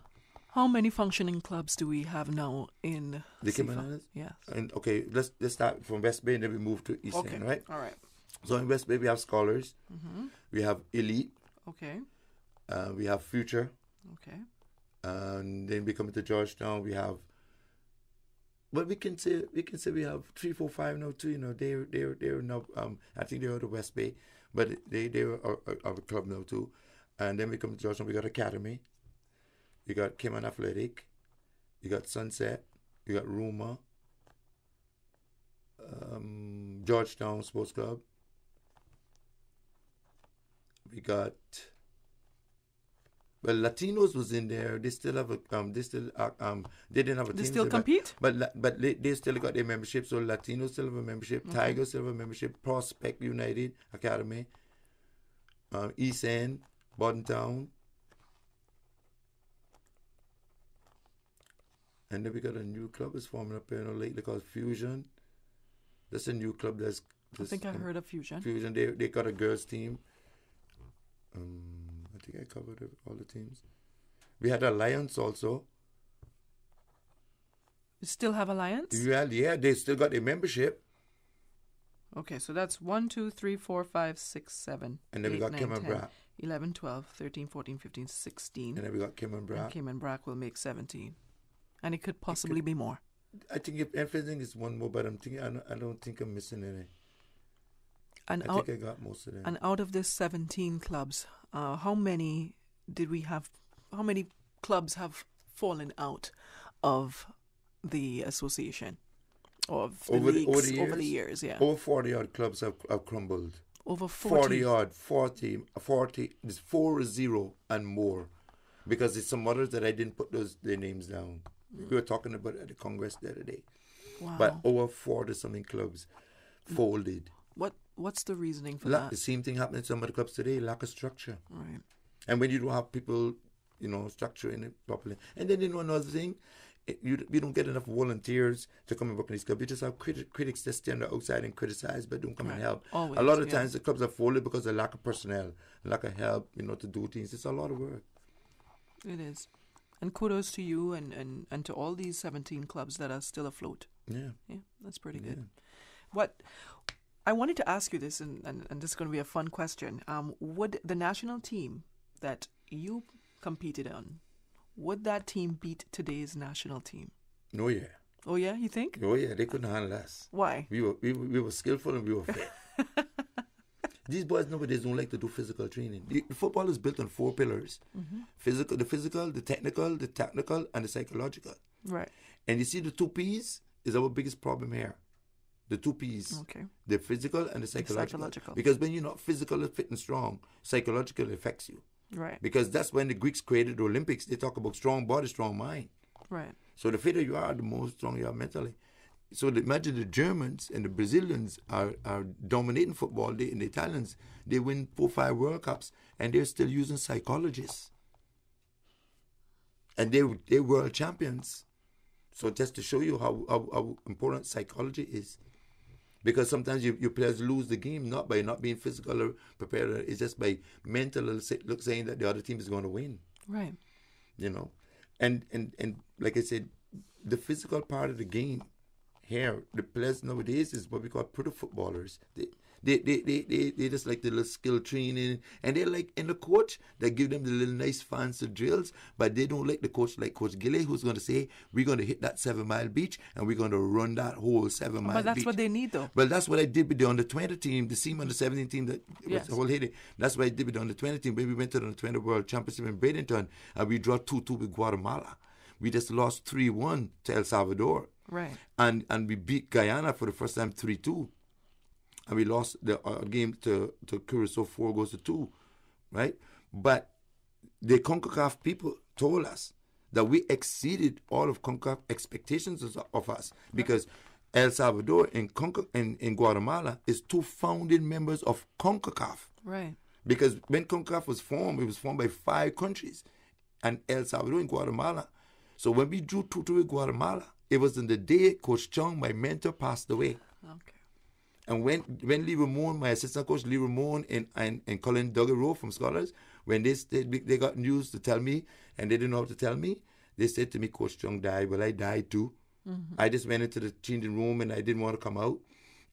How many functioning clubs do we have now in the Cayman Islands? Yes. And okay, let's start from West Bay and then we move to East End, right? All right. So in West Bay we have Scholars, we have Elite, okay, we have Future, okay, and then we come to Georgetown. We have, well, we can say we have 3, 4, 5 now too. You know, they're now. I think they're out of West Bay, but they're our club now too. And then we come to Georgetown. We got Academy. You got Cayman Athletic, you got Sunset, you got Ruma, Georgetown Sports Club. We got, well, Latinos was in there. They still have a they didn't have a team. They still compete, but they still got their membership. So Latinos still have a membership. Tigers still have a membership. Prospect United Academy, East End, Bontown. And then we got a new club that's forming up here lately called Fusion. That's a new club I think I heard of Fusion. Fusion, they got a girls team. I think I covered all the teams. We had Alliance also. You still have Alliance? Yeah, they still got their membership. Okay, so that's 1, 2, 3, 4, 5, 6, 7. And then 8, we got 9, Cayman 10, Brack. 11, 12, 13, 14, 15, 16. And then we got Cayman Brack. And Cayman Brack will make 17. And it could possibly be more. I think if everything is one more, but I don't think I'm missing any. And I think I got most of them. And out of this 17 clubs, how many clubs have fallen out of the association? Of the leagues over the years, yeah. Over 40 odd clubs have crumbled. Over 40? 40, there's 40 and more. Because there's some others that I didn't put their names down. We were talking about it at the Congress the other day. Wow. But over 40 something clubs folded. What's the reasoning for that? The same thing happening in some of the clubs today, lack of structure. Right. And when you don't have people, structuring it properly. And then another thing, we don't get enough volunteers to come and work in these clubs. We just have critics that stand outside and criticize but don't come and help. Always, a lot of times the clubs are folded because of lack of personnel, lack of help, to do things. It's a lot of work. It is. And kudos to you and to all these 17 clubs that are still afloat. Yeah. Yeah, that's pretty good. What I wanted to ask you this, and this is going to be a fun question. Would the national team that you competed on, would that team beat today's national team? Oh, yeah. Oh, yeah? You think? Oh, yeah. They couldn't handle us. Why? We were skillful and we were fair. These boys nowadays don't like to do physical training. The football is built on 4 pillars. The physical, the technical, the tactical, and the psychological. Right. And you see, the 2 P's is our biggest problem here. The 2 P's. Okay. The physical and the psychological. Psychological. Because when you're not physically fit and strong, psychological affects you. Right. Because that's when the Greeks created the Olympics. They talk about strong body, strong mind. Right. So the fitter you are, the more strong you are mentally. So imagine the Germans and the Brazilians are dominating football. And the Italians, they win 4 or 5 World Cups, and they're still using psychologists. And they're world champions. So just to show you how important psychology is. Because sometimes your players lose the game not by not being physical or prepared. It's just by mental saying that the other team is going to win. Right. You know, and like I said, the physical part of the game here, the players nowadays is what we call proto footballers. They just like the little skill training, and they like, and the coach, they give them the little nice fancy drills, but they don't like the coach like Coach Gilley, who's going to say, we're going to hit that 7 Mile beach and we're going to run that whole 7 Mile beach. But that's what they need, though. Well, that's what I did with the under 20 team, the same under 17 team that was the whole Haiti. That's what I did with the under 20 team. When we went to the under 20 World Championship in Bradenton, and we drew 2-2 with Guatemala. We just lost 3-1 to El Salvador. Right. And we beat Guyana for the first time 3-2. And we lost the game to Curacao 4-2, right? But the CONCACAF people told us that we exceeded all of CONCACAF expectations of us, because El Salvador and Guatemala is 2 founding members of CONCACAF. Right. Because when CONCACAF was formed, it was formed by 5 countries, and El Salvador and Guatemala. So when we drew 2-2 with Guatemala, it was in the day Coach Chung, my mentor, passed away. Okay. And when Lee Ramon, my assistant coach, Lee Ramon and Colin Duggerow from Scholars, when they got news to tell me, and they didn't know how to tell me, they said to me, Coach Chung died. Well, I died too. Mm-hmm. I just went into the changing room and I didn't want to come out.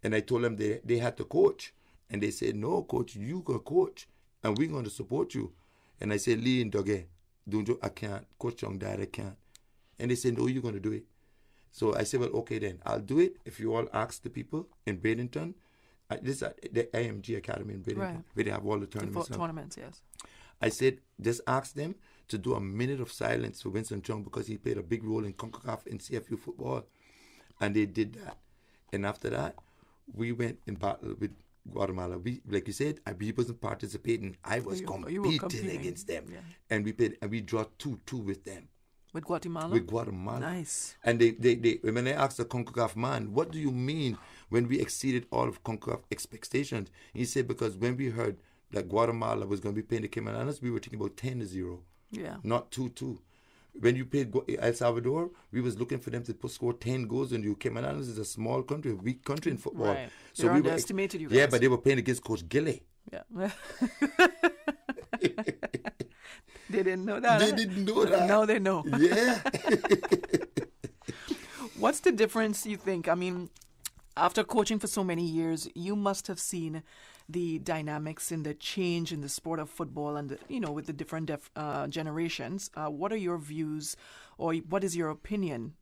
And I told them they had to coach. And they said, no, Coach, you can coach. And we're going to support you. And I said, Lee and Dougie, I can't. Coach Chung died, I can't. And they said, no, you're going to do it. So I said, well, okay then, I'll do it if you all ask the people in Bradenton. This is the IMG Academy in Bradenton, right, where they have all the tournaments. Tournaments, yes. I said, just ask them to do a minute of silence for Winston Chung, because he played a big role in CONCACAF and CFU football. And they did that. And after that, we went in battle with Guatemala. We, like you said, we wasn't participating. I was competing against them. Yeah. And we played, and we drew 2-2 with them. With Guatemala? With Guatemala. Nice. And they when I asked the CONCACAF man, what do you mean when we exceeded all of CONCACAF expectations? He said, because when we heard that Guatemala was going to be playing the Cayman Islands, we were thinking about 10-0. Yeah. Not 2-2. When you played El Salvador, we was looking for them to score 10 goals, and Cayman Islands is a small country, a weak country in football. Right. So they we underestimated you guys. Yeah, but they were playing against Coach Gilley. Yeah. They didn't know that. They didn't know that. Now they know. Yeah. What's the difference, you think? I mean, after coaching for so many years, you must have seen the dynamics in the change in the sport of football and, with the different generations. What are your views, or what is your opinion,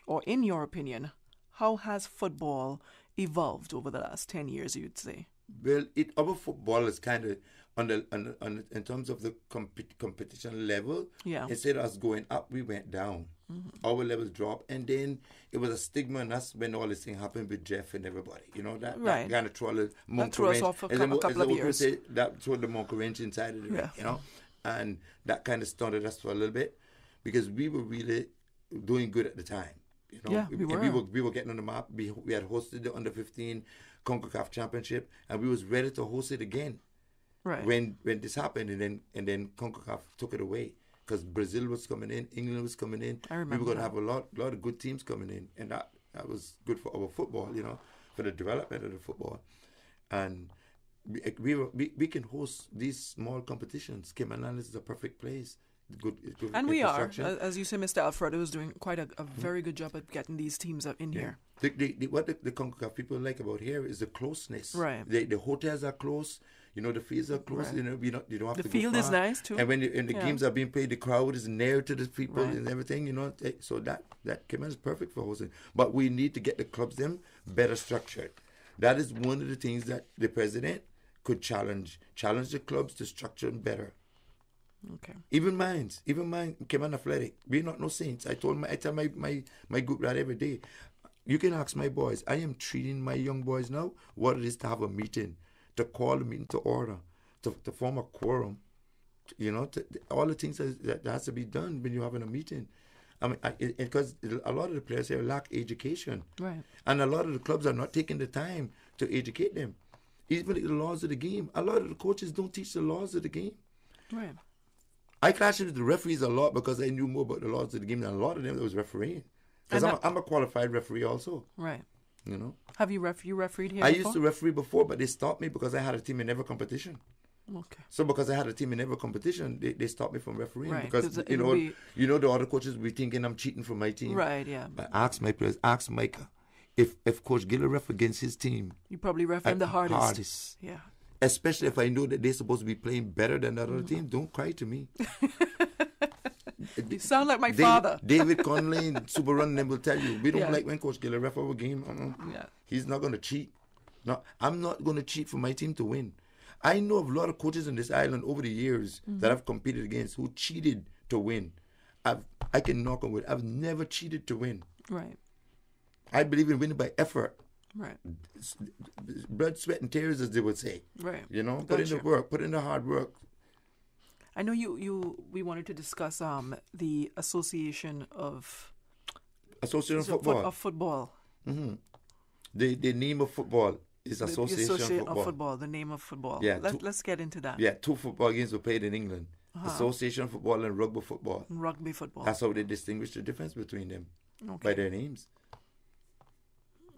or in your opinion, how has football evolved over the last 10 years, you'd say? Well, our football is kind of in terms of the competition level. Yeah. Instead of us going up, we went down. Mm-hmm. Our levels dropped, and then it was a stigma, and that's when all this thing happened with Jeff and everybody. That kind of threw us off for a couple of years. That threw the monkey wrench inside of it, and that kind of started us for a little bit, because we were really doing good at the time. Yeah, we were. We were getting on the map. We had hosted the under 15 CONCACAF Championship, and we was ready to host it again. Right. When this happened, and then CONCACAF took it away, because Brazil was coming in, England was coming in. I remember. We were going to have a lot of good teams coming in, and that was good for our football, for the development of the football. And we can host these small competitions. Cayman Islands is a perfect place. Good and we are, as you say, Mr. Alfredo is doing quite a very good job at getting these teams up in here. What the CONCACAF people like about here is the closeness. Right. The hotels are close. The fields are close. Right. You don't have to go far. The field is nice too. And when the games are being played, the crowd is near to the people and everything. So that Cayman is perfect for hosting. But we need to get the clubs them better structured. That is one of the things that the president could challenge the clubs to structure them better. Okay. Even mine came on athletic. We're not no saints. I tell my group that every day. You can ask my boys. I am treating my young boys now what it is to have a meeting, to call a meeting to order, to form a quorum. All the things that has to be done when you're having a meeting. I mean, because a lot of the players here lack education. Right. And a lot of the clubs are not taking the time to educate them. Even the laws of the game. A lot of the coaches don't teach the laws of the game. Right. I clashed with the referees a lot because I knew more about the laws of the game than a lot of them that was refereeing. Because I'm a qualified referee also. Right. Have you refereed here I before? used to referee before, but they stopped me because I had a team in every competition. Okay. So because I had a team in every competition, they stopped me from refereeing. Right. Because, the other coaches will be thinking I'm cheating for my team. Right, yeah. But ask my players, ask Micah. If Coach Giller ref against his team, you probably ref him the hardest. Yeah. Especially if I know that they're supposed to be playing better than that other team, don't cry to me. You sound like my father. David Conley and Super Run and them will tell you, we don't like when Coach Giller ref our game. Yeah. He's not going to cheat. No, I'm not going to cheat for my team to win. I know of a lot of coaches on this island over the years that I've competed against who cheated to win. I can knock on wood. I've never cheated to win. Right. I believe in winning by effort. Right. Blood, sweat, and tears, as they would say. Right. Put in the work, put in the hard work. I know we wanted to discuss the Association of Football. Of football. Mm-hmm. The name of football is Association of Football. The name of football. Yeah. Let's get into that. Yeah, 2 football games were played in England. Association football and rugby football. Rugby football. That's how they distinguish the difference between them by their names.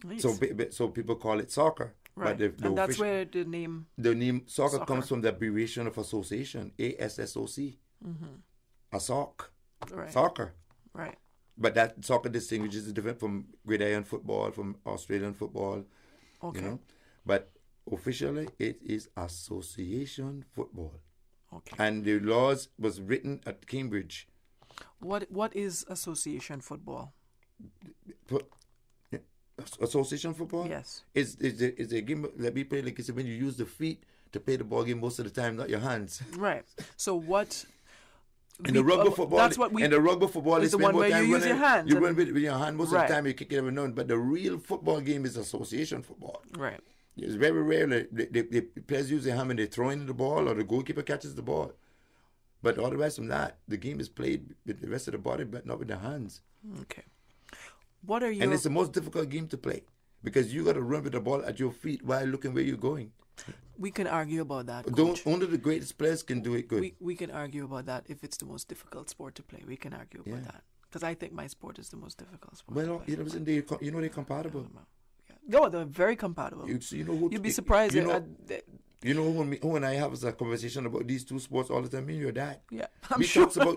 Nice. So people call it soccer. Right. But and that's where the name... The name soccer comes from the abbreviation of association, ASSOC. A sock. Right. Soccer. Right. But that soccer distinguishes it different from gridiron football, from Australian football. Okay. But officially, it is association football. Okay. And the laws was written at Cambridge. What is association football? Association football? Yes. It's a game that we play like it's when you use the feet to play the ball game most of the time, not your hands. Right. So what... In the rugby football, that's what we... In the rugby football, is the one where you use your hands. You run with your hand most of the time. You kick it every now and then. But the real football game is association football. Right. It's very rare that the players use their hand when they're throwing the ball or the goalkeeper catches the ball. But otherwise from that, the game is played with the rest of the body, but not with the hands. Okay. What are your... And it's the most difficult game to play because you got to run with the ball at your feet while looking where you're going. We can argue about that. Only the greatest players can do it good. We can argue about that if it's the most difficult sport to play. We can argue about that because I think my sport is the most difficult sport. Well, they're compatible. No, they're very compatible. You'd be surprised. Who and I have a conversation about these 2 sports all the time. Me and your dad. Yeah, we talk about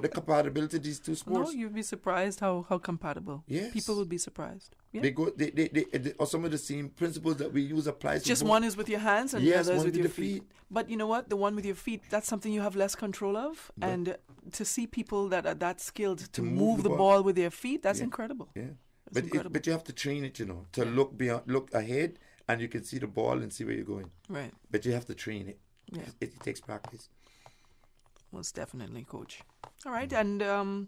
the compatibility of these 2 sports. No, you'd be surprised how compatible. Yes, people would be surprised. Yeah. They or some of the same principles that we use applies. Just one is with your hands and the other is with your feet. But you know what? The one with your feet, that's something you have less control of. But and to see people that are that skilled to move the ball with their feet, that's incredible. Yeah. But you have to train it, to look ahead, and you can see the ball and see where you're going. Right. But you have to train it. Yeah. It takes practice. Most definitely, Coach. All right, and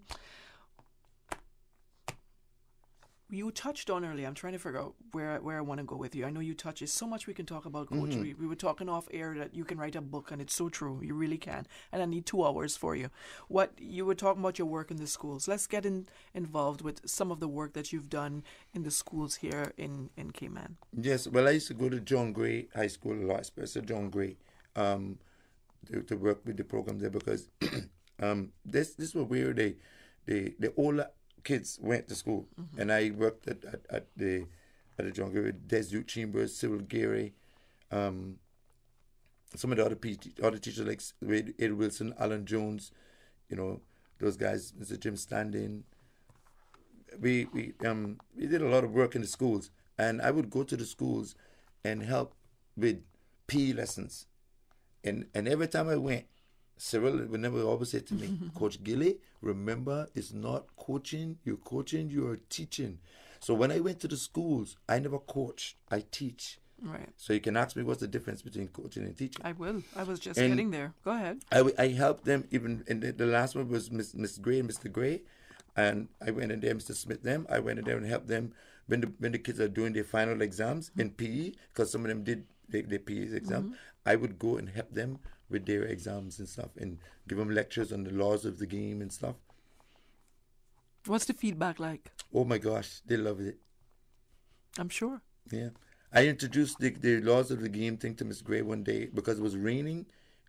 you touched on earlier. I'm trying to figure out where I want to go with you. I know you touched. There's so much we can talk about, Coach. We were talking off air that you can write a book, and it's so true. You really can. And I need 2 hours for you. What you were talking about your work in the schools. Let's get involved with some of the work that you've done in the schools here in Cayman. Yes. Well, I used to go to John Gray High School a lot, especially John Gray, to work with the program there because this was where the older kids went to school, and I worked at the John Gray with Des Youth Chambers, Cyril Gary, some of the other teachers like Ed Wilson, Alan Jones, those guys, Mr. Jim Standing. We did a lot of work in the schools, and I would go to the schools and help with PE lessons, and every time I went, Cyril would always say to me, Coach Gilly, remember, it's not coaching, you're teaching. So when I went to the schools, I never coached, I teach. Right. So you can ask me what's the difference between coaching and teaching. I will. I was just getting there. Go ahead. I helped them even, and the last one was Miss Gray and Mr. Gray, and I went in there, Mr. Smith, them. I went in there and helped them when the kids are doing their final exams in PE, because some of them did their PE exam. I would go and help them with their exams and stuff, and give them lectures on the laws of the game and stuff. What's the feedback like? Oh my gosh, they loved it. I'm sure. Yeah. I introduced the laws of the game thing to Miss Gray one day because it was raining,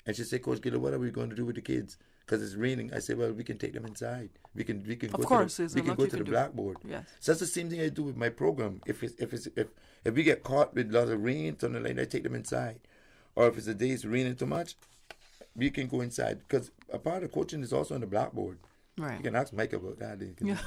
and she said, Coach Giller, what are we going to do with the kids? Because it's raining. I said, well, we can take them inside. We can go to the blackboard. Yes. So that's the same thing I do with my program. If we get caught with lots of rain, something like that, I take them inside. Or if it's a day it's raining too much, we can go inside. Because a part of coaching is also on the blackboard. Right. You can ask Mike about that. Yeah.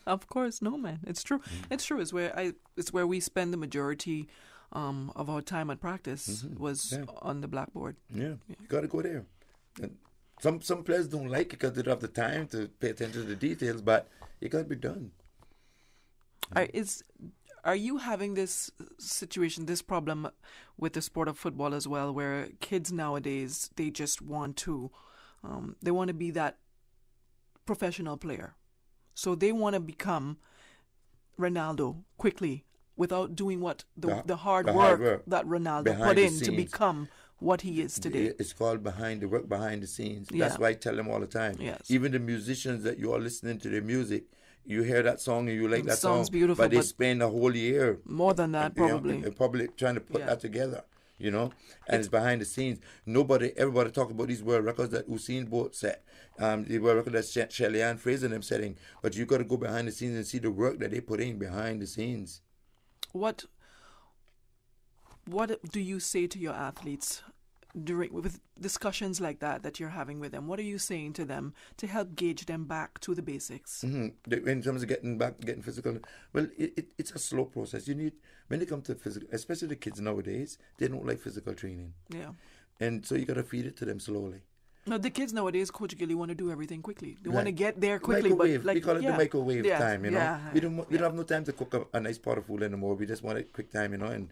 Of course, no, man. It's true. It's true. It's where we spend the majority of our time at practice was on the blackboard. Yeah. You got to go there. And some players don't like it because they don't have the time to pay attention to the details, but it got to be done. Are you having this situation, this problem with the sport of football as well, where kids nowadays, they just want to be that professional player? So they want to become Ronaldo quickly without doing what the hard work that Ronaldo put in to become what he is today. It's called behind the scenes. Yeah. That's why I tell them all the time. Yes. Even the musicians that you are listening to their music, you hear that song and you like that song, beautiful, but they spend a whole year, more than that, probably, trying to put that together. You know, and it's behind the scenes. Everybody talks about these world records that Usain Bolt set, the world record that Shelly Ann Fraser and them setting. But you got to go behind the scenes and see the work that they put in behind the scenes. What do you say to your athletes with discussions like that you're having with them? What are you saying to them to help gauge them back to the basics? Mm-hmm. In terms of getting physical, well, it's a slow process. You need, when it comes to physical, especially the kids nowadays, they don't like physical training. Yeah. And so you got to feed it to them slowly. No, the kids nowadays, Coach Gilly, want to do everything quickly. They want to get there quickly. Microwave. But we call it the microwave time, you know. Yeah. We don't have no time to cook a nice pot of food anymore. We just want it quick time, you know, and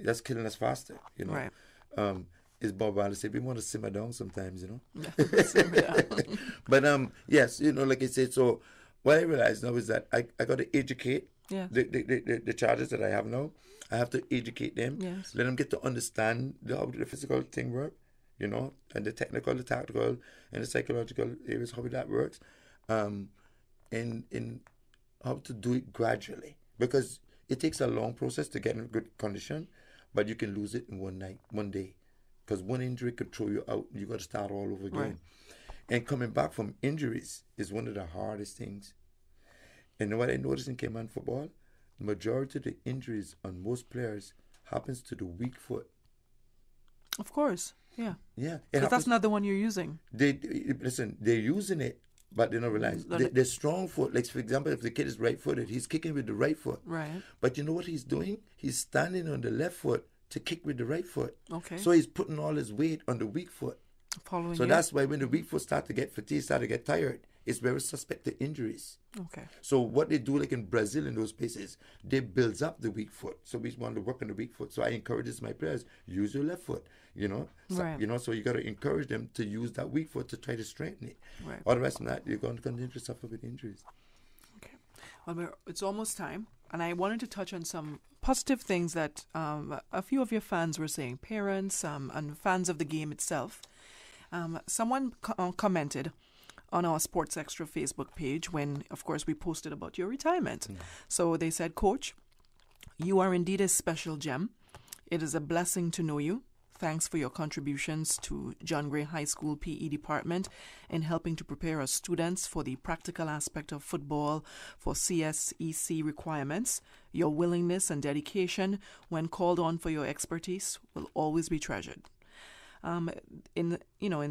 that's killing us faster, you know. Right. As Bob Wilder said, we want to simmer down sometimes, you know. Yeah, simmer down. But yes, you know, like I said, so what I realize now is that I got to educate the charges that I have now. I have to educate them, let them get to understand how the physical thing works, you know, and the technical, the tactical, and the psychological areas, how that works, and how to do it gradually. Because it takes a long process to get in good condition, but you can lose it in one day. Because one injury could throw you out. You got to start all over again. Right. And coming back from injuries is one of the hardest things. And what I noticed in Cayman football, the majority of the injuries on most players happens to the weak foot. Of course, yeah. Yeah. Because that's not the one you're using. They're using it, but they don't realize. They're strong foot. Like, for example, if the kid is right-footed, he's kicking with the right foot. Right. But you know what he's doing? He's standing on the left foot to kick with the right foot. Okay. So he's putting all his weight on the weak foot. Following that's why when the weak foot start to get fatigued, start to get tired, it's very suspected injuries. Okay. So what they do, like in Brazil in those places, they builds up the weak foot. So we want to work on the weak foot. So I encourage this my players, use your left foot, you know. So, right. You know, so you got to encourage them to use that weak foot to try to strengthen it. Right. Otherwise than that, you're going to continue to suffer with injuries. Okay. Well, it's almost time. And I wanted to touch on some positive things that a few of your fans were saying, parents and fans of the game itself. Someone commented on our Sports Extra Facebook page when, of course, we posted about your retirement. So they said, Coach, you are indeed a special gem. It is a blessing to know you. Thanks for your contributions to John Gray High School PE department in helping to prepare our students for the practical aspect of football for CSEC requirements. Your willingness and dedication when called on for your expertise will always be treasured. In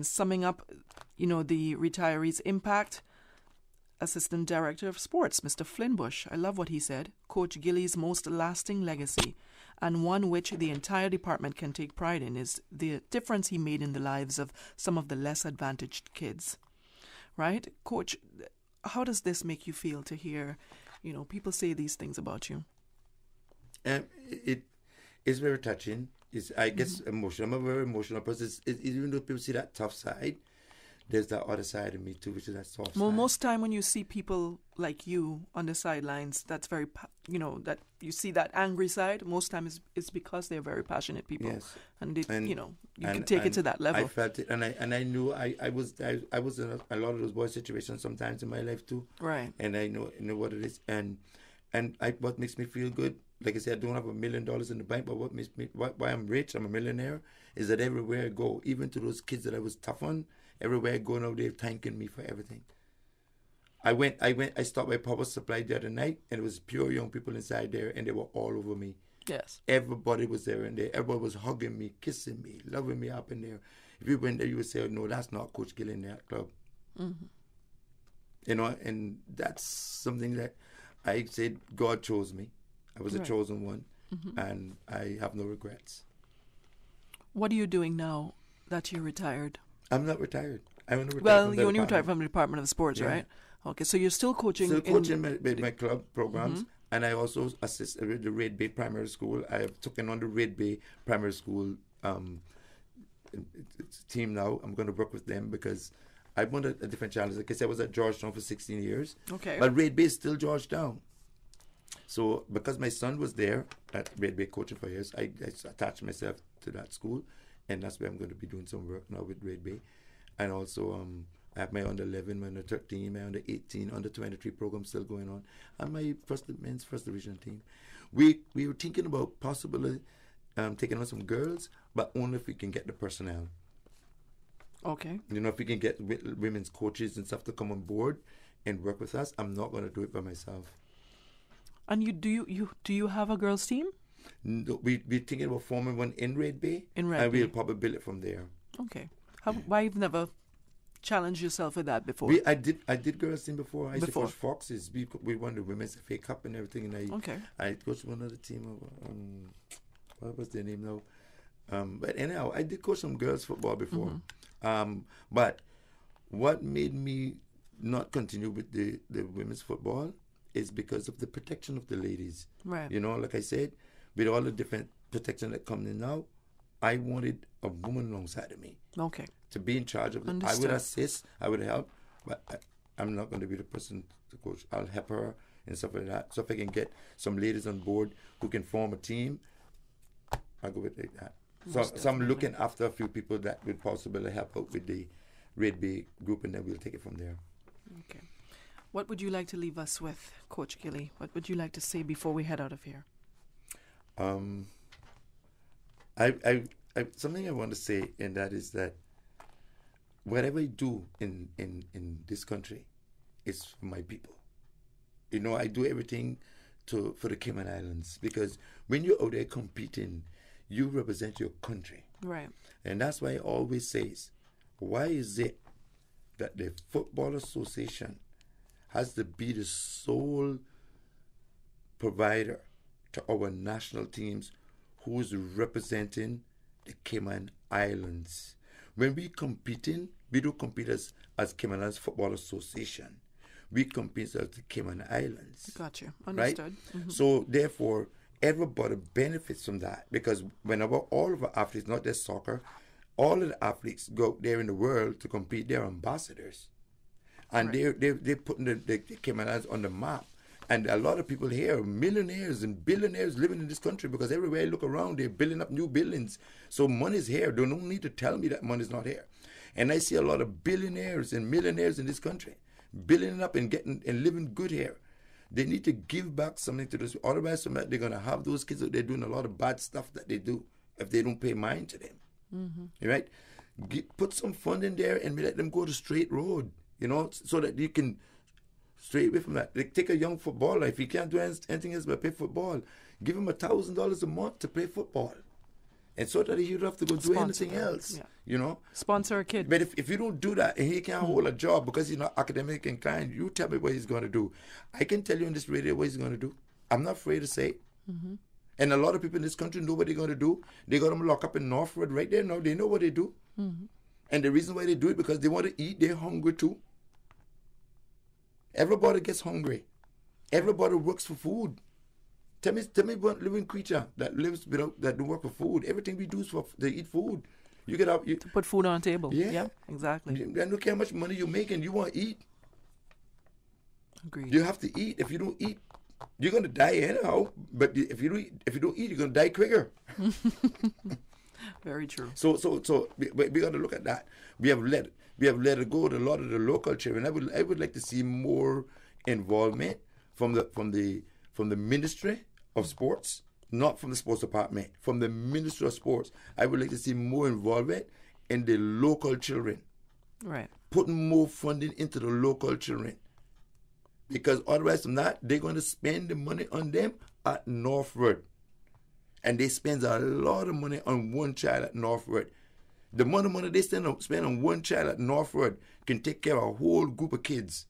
summing up, the retiree's impact, Assistant Director of Sports, Mr. Flynnbush, I love what he said, Coach Gilly's most lasting legacy, and one which the entire department can take pride in, is the difference he made in the lives of some of the less advantaged kids. Right? Coach, how does this make you feel to hear, people say these things about you? It It's very touching. It's, I guess, emotional. I'm a very emotional person. Even though people see that tough side, there's that other side of me too, which is that soft side. Most time when you see people like you on the sidelines, that's very, that you see that angry side. Most time it's because they're very passionate people, and you can take it to that level. I felt it, and I knew I was in a lot of those boy situations sometimes in my life too. Right. And I know what it is, and what makes me feel good. Like I said, I don't have $1 million in the bank, but what makes me why I'm rich, I'm a millionaire, is that everywhere I go, even to those kids that I was tough on, everywhere I go now, they're thanking me for everything. I stopped by Power Supply the other night, and it was pure young people inside there, and they were all over me. Yes. Everybody was there in there. Everybody was hugging me, kissing me, loving me up in there. If you went there, you would say, oh, no, that's not Coach Gill in that club. Mm-hmm. And that's something that I said God chose me. I was a chosen one, and I have no regrets. What are you doing now that you're retired? I'm not retired. I only retired Well, you only retired from the Department of Sports, right? Okay, so you're still coaching. Still coaching my club programs, and I also assist with the Red Bay Primary School. I have taken on the Red Bay Primary School team now. I'm going to work with them because I wanted a different challenge. Like I said, I was at Georgetown for 16 years. Okay. But Red Bay is still Georgetown. So because my son was there at Red Bay coaching for years, I attached myself to that school, and that's where I'm going to be doing some work now with Red Bay. And also I have my under 11, my under 13, my under 18, under 23 program still going on, and my men's first division team. We were thinking about possibly taking on some girls, but only if we can get the personnel. Okay. If we can get women's coaches and stuff to come on board and work with us, I'm not going to do it by myself. And do you have a girls' team? No, we're thinking about forming one in Red Bay. In Red and Bay. We'll probably build it from there. Okay. Why you've never challenged yourself with that before? I did girls' team before. I used to coach Foxes. We won the Women's FA Cup and everything. And I coached one other team. What was their name now? But anyhow, I did coach some girls' football before. But what made me not continue with the women's football is because of the protection of the ladies. Right. Like I said, with all the different protection that comes in now, I wanted a woman alongside of me. Okay. To be in charge of it. Understood. I would assist, I would help, but I'm not going to be the person to coach. I'll help her and stuff like that. So if I can get some ladies on board who can form a team, I'll go with it like that. So I'm looking after a few people that would possibly help out with the Red Bay group, and then we'll take it from there. Okay. What would you like to leave us with, Coach Gilly? What would you like to say before we head out of here? I something I want to say, and that is that whatever I do in this country is for my people. I do everything for the Cayman Islands, because when you're out there competing, you represent your country. Right. And that's why I always says, why is it that the Football Association has to be the sole provider to our national teams who is representing the Cayman Islands? When we competing, we don't compete as Cayman Islands Football Association. We compete as the Cayman Islands. Gotcha. Understood. Right? Mm-hmm. So therefore, everybody benefits from that, because whenever all of our athletes, not just soccer, all of the athletes go out there in the world to compete, they're ambassadors. And they're putting the Cayman Islands on the map. And a lot of people here, millionaires and billionaires living in this country, because everywhere I look around, they're building up new buildings. So money's here. They don't need to tell me that money's not here. And I see a lot of billionaires and millionaires in this country building up and getting and living good here. They need to give back something to this. Otherwise, they're going to have those kids out there doing a lot of bad stuff that they do if they don't pay mind to them. Mm-hmm. Right? Put some fund in there and let them go the straight road, so that you can straight away from that. Like, take a young footballer. If he can't do anything else but play football, give him $1,000 a month to play football. And so that he don't have to go do anything else, Sponsor a kid. But if you don't do that and he can't hold a job because he's not academic inclined, you tell me what he's going to do. I can tell you on this radio what he's going to do. I'm not afraid to say it. Mm-hmm. And a lot of people in this country know what they're going to do. They got them locked up in Northwood right there now. They know what they do. Mm-hmm. And the reason why they do it, because they want to eat. They're hungry too. Everybody gets hungry. Everybody works for food. Tell me one living creature that lives without, that don't work for food. Everything we do is to eat food. You get up, to put food on the table. Yeah, exactly. I don't care how much money you're making. You want to eat. Agreed. You have to eat. If you don't eat, you're gonna die anyhow. But if you don't eat, you're gonna die quicker. Very true. So we got to look at that. We have let it go to a lot of the local children. I would like to see more involvement from the Ministry of Sports, not from the sports department, from the Ministry of Sports. I would like to see more involvement in the local children. Right. Putting more funding into the local children. Because otherwise from that, they're going to spend the money on them at Northwood. And they spend a lot of money on one child at Northwood. The money they spend on one child at Northwood can take care of a whole group of kids.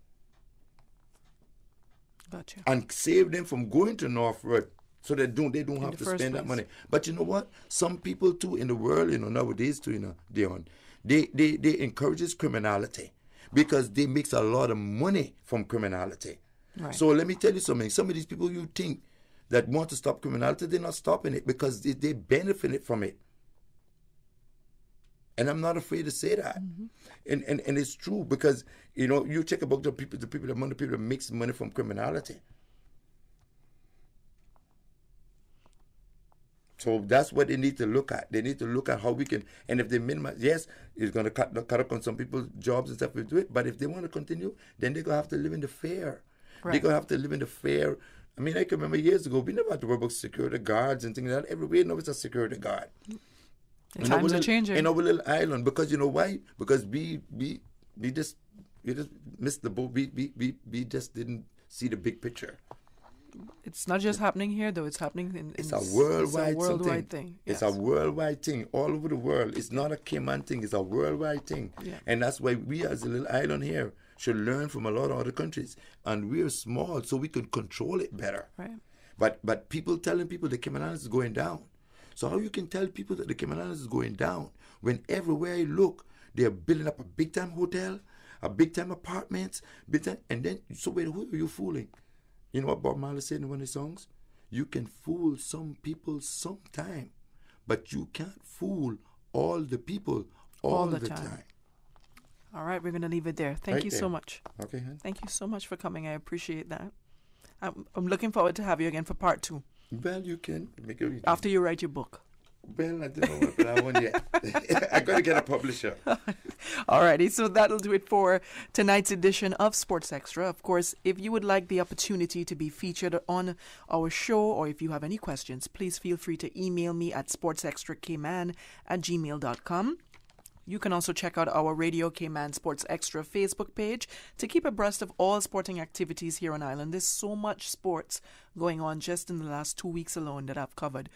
Gotcha. And save them from going to Northwood, so they don't have to spend that money. But you know what? Some people too in the world, nowadays too, Dion, they encourages criminality because they makes a lot of money from criminality. Right. So let me tell you something. Some of these people you think that want to stop criminality, they're not stopping it because they benefit from it. And I'm not afraid to say that. Mm-hmm. And it's true because, you check about the people that makes money from criminality. So that's what they need to look at. They need to look at how we can, and if they minimize, yes, it's going to cut up on some people's jobs and stuff to do it, but if they want to continue, then they're going to have to live in the fair. Right. They're going to have to live in the fair. I mean, I can remember years ago, we never had to worry about security guards and things like that. Everywhere, it's a security guard. Times are changing. In our little island, because you know why? Because we just missed the boat. We just didn't see the big picture. It's not just happening here, though. It's happening it's a worldwide thing. Yes. It's a worldwide thing all over the world. It's not a Cayman thing. It's a worldwide thing. Yeah. And that's why we, as a little island here, should learn from a lot of other countries. And we're small, so we could control it better. Right. But people telling people the Cayman Islands is going down. So how you can tell people that the Cayman Islands is going down when everywhere you look, they're building up a big-time hotel, a big-time apartments, and then, so wait, who are you fooling? You know what Bob Marley said in one of his songs? You can fool some people sometime, but you can't fool all the people all the time. All right, we're going to leave it there. Thank you so much. Okay, hon. Thank you so much for coming. I appreciate that. I'm looking forward to have you again for part 2. Well, you can make it after you write your book. Well, I don't know that one yet. I got to get a publisher. Alrighty, so that'll do it for tonight's edition of Sports Extra. Of course, if you would like the opportunity to be featured on our show, or if you have any questions, please feel free to email me at sportsextracayman@gmail.com. You can also check out our Radio Cayman Sports Extra Facebook page to keep abreast of all sporting activities here on island. There's so much sports going on just in the last 2 weeks alone that I've covered.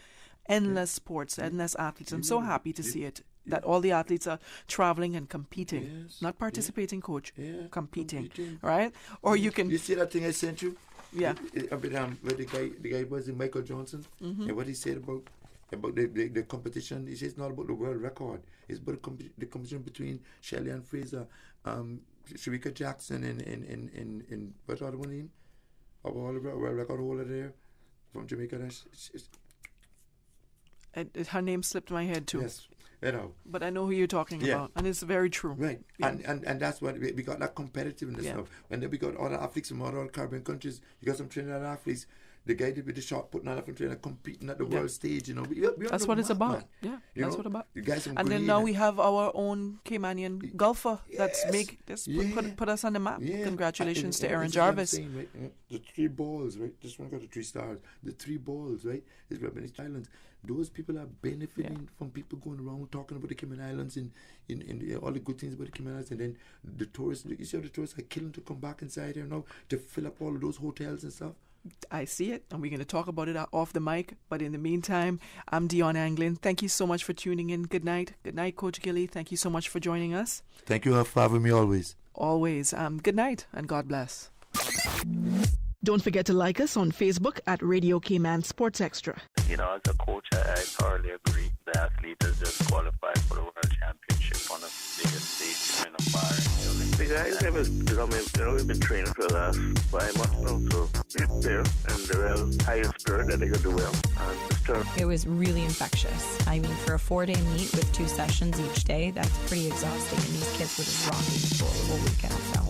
Endless sports, endless athletes. I'm so happy to see it, that all the athletes are traveling and competing. Not participating, coach. Competing. Right? Or you can... You see that thing I sent you? Yeah. Where the guy was in Michael Johnson, and what he said about the competition. He says it's not about the world record. It's about the competition between Shelley and Fraser, Sharika Jackson and what other one name? Of all the world record holder there from Jamaica. Her name slipped my head too. Yes, but I know who you're talking about, and it's very true. Right, and that's what we got, that competitiveness now. And then we got other athletes from other Caribbean countries. You got some Trinidad athletes. The guy did with the shot putting out from Trinidad competing at the world stage. That's what it's about. Man. That's what it's about. The guys from and then now we have our own Caymanian golfer that's put us on the map. Congratulations to Aaron Jarvis. Saying, right? The 3 balls, right? This one got the 3 stars. The 3 balls, right? It's Revenant Islands. Those people are benefiting from people going around talking about the Cayman Islands and all the good things about the Cayman Islands. And then the tourists, you see how the tourists are killing to come back inside here now to fill up all of those hotels and stuff. I see it, and we're going to talk about it off the mic. But in the meantime, I'm Dion Anglin. Thank you so much for tuning in. Good night. Good night, Coach Gilly. Thank you so much for joining us. Thank you for having me always. Always. Good night, and God bless. Don't forget to like us on Facebook at Radio Cayman Sports Extra. You know, as a coach, I thoroughly agree. The athlete has just qualified for the World Championship on the biggest stage in the bar. The guys have we've been training for the last 5 months now, so they're in the real highest spirit that they could do well. It was really infectious. I mean, for a 4-day meet with 2 sessions each day, that's pretty exhausting, and these kids were just rocking the pool the whole weekend, so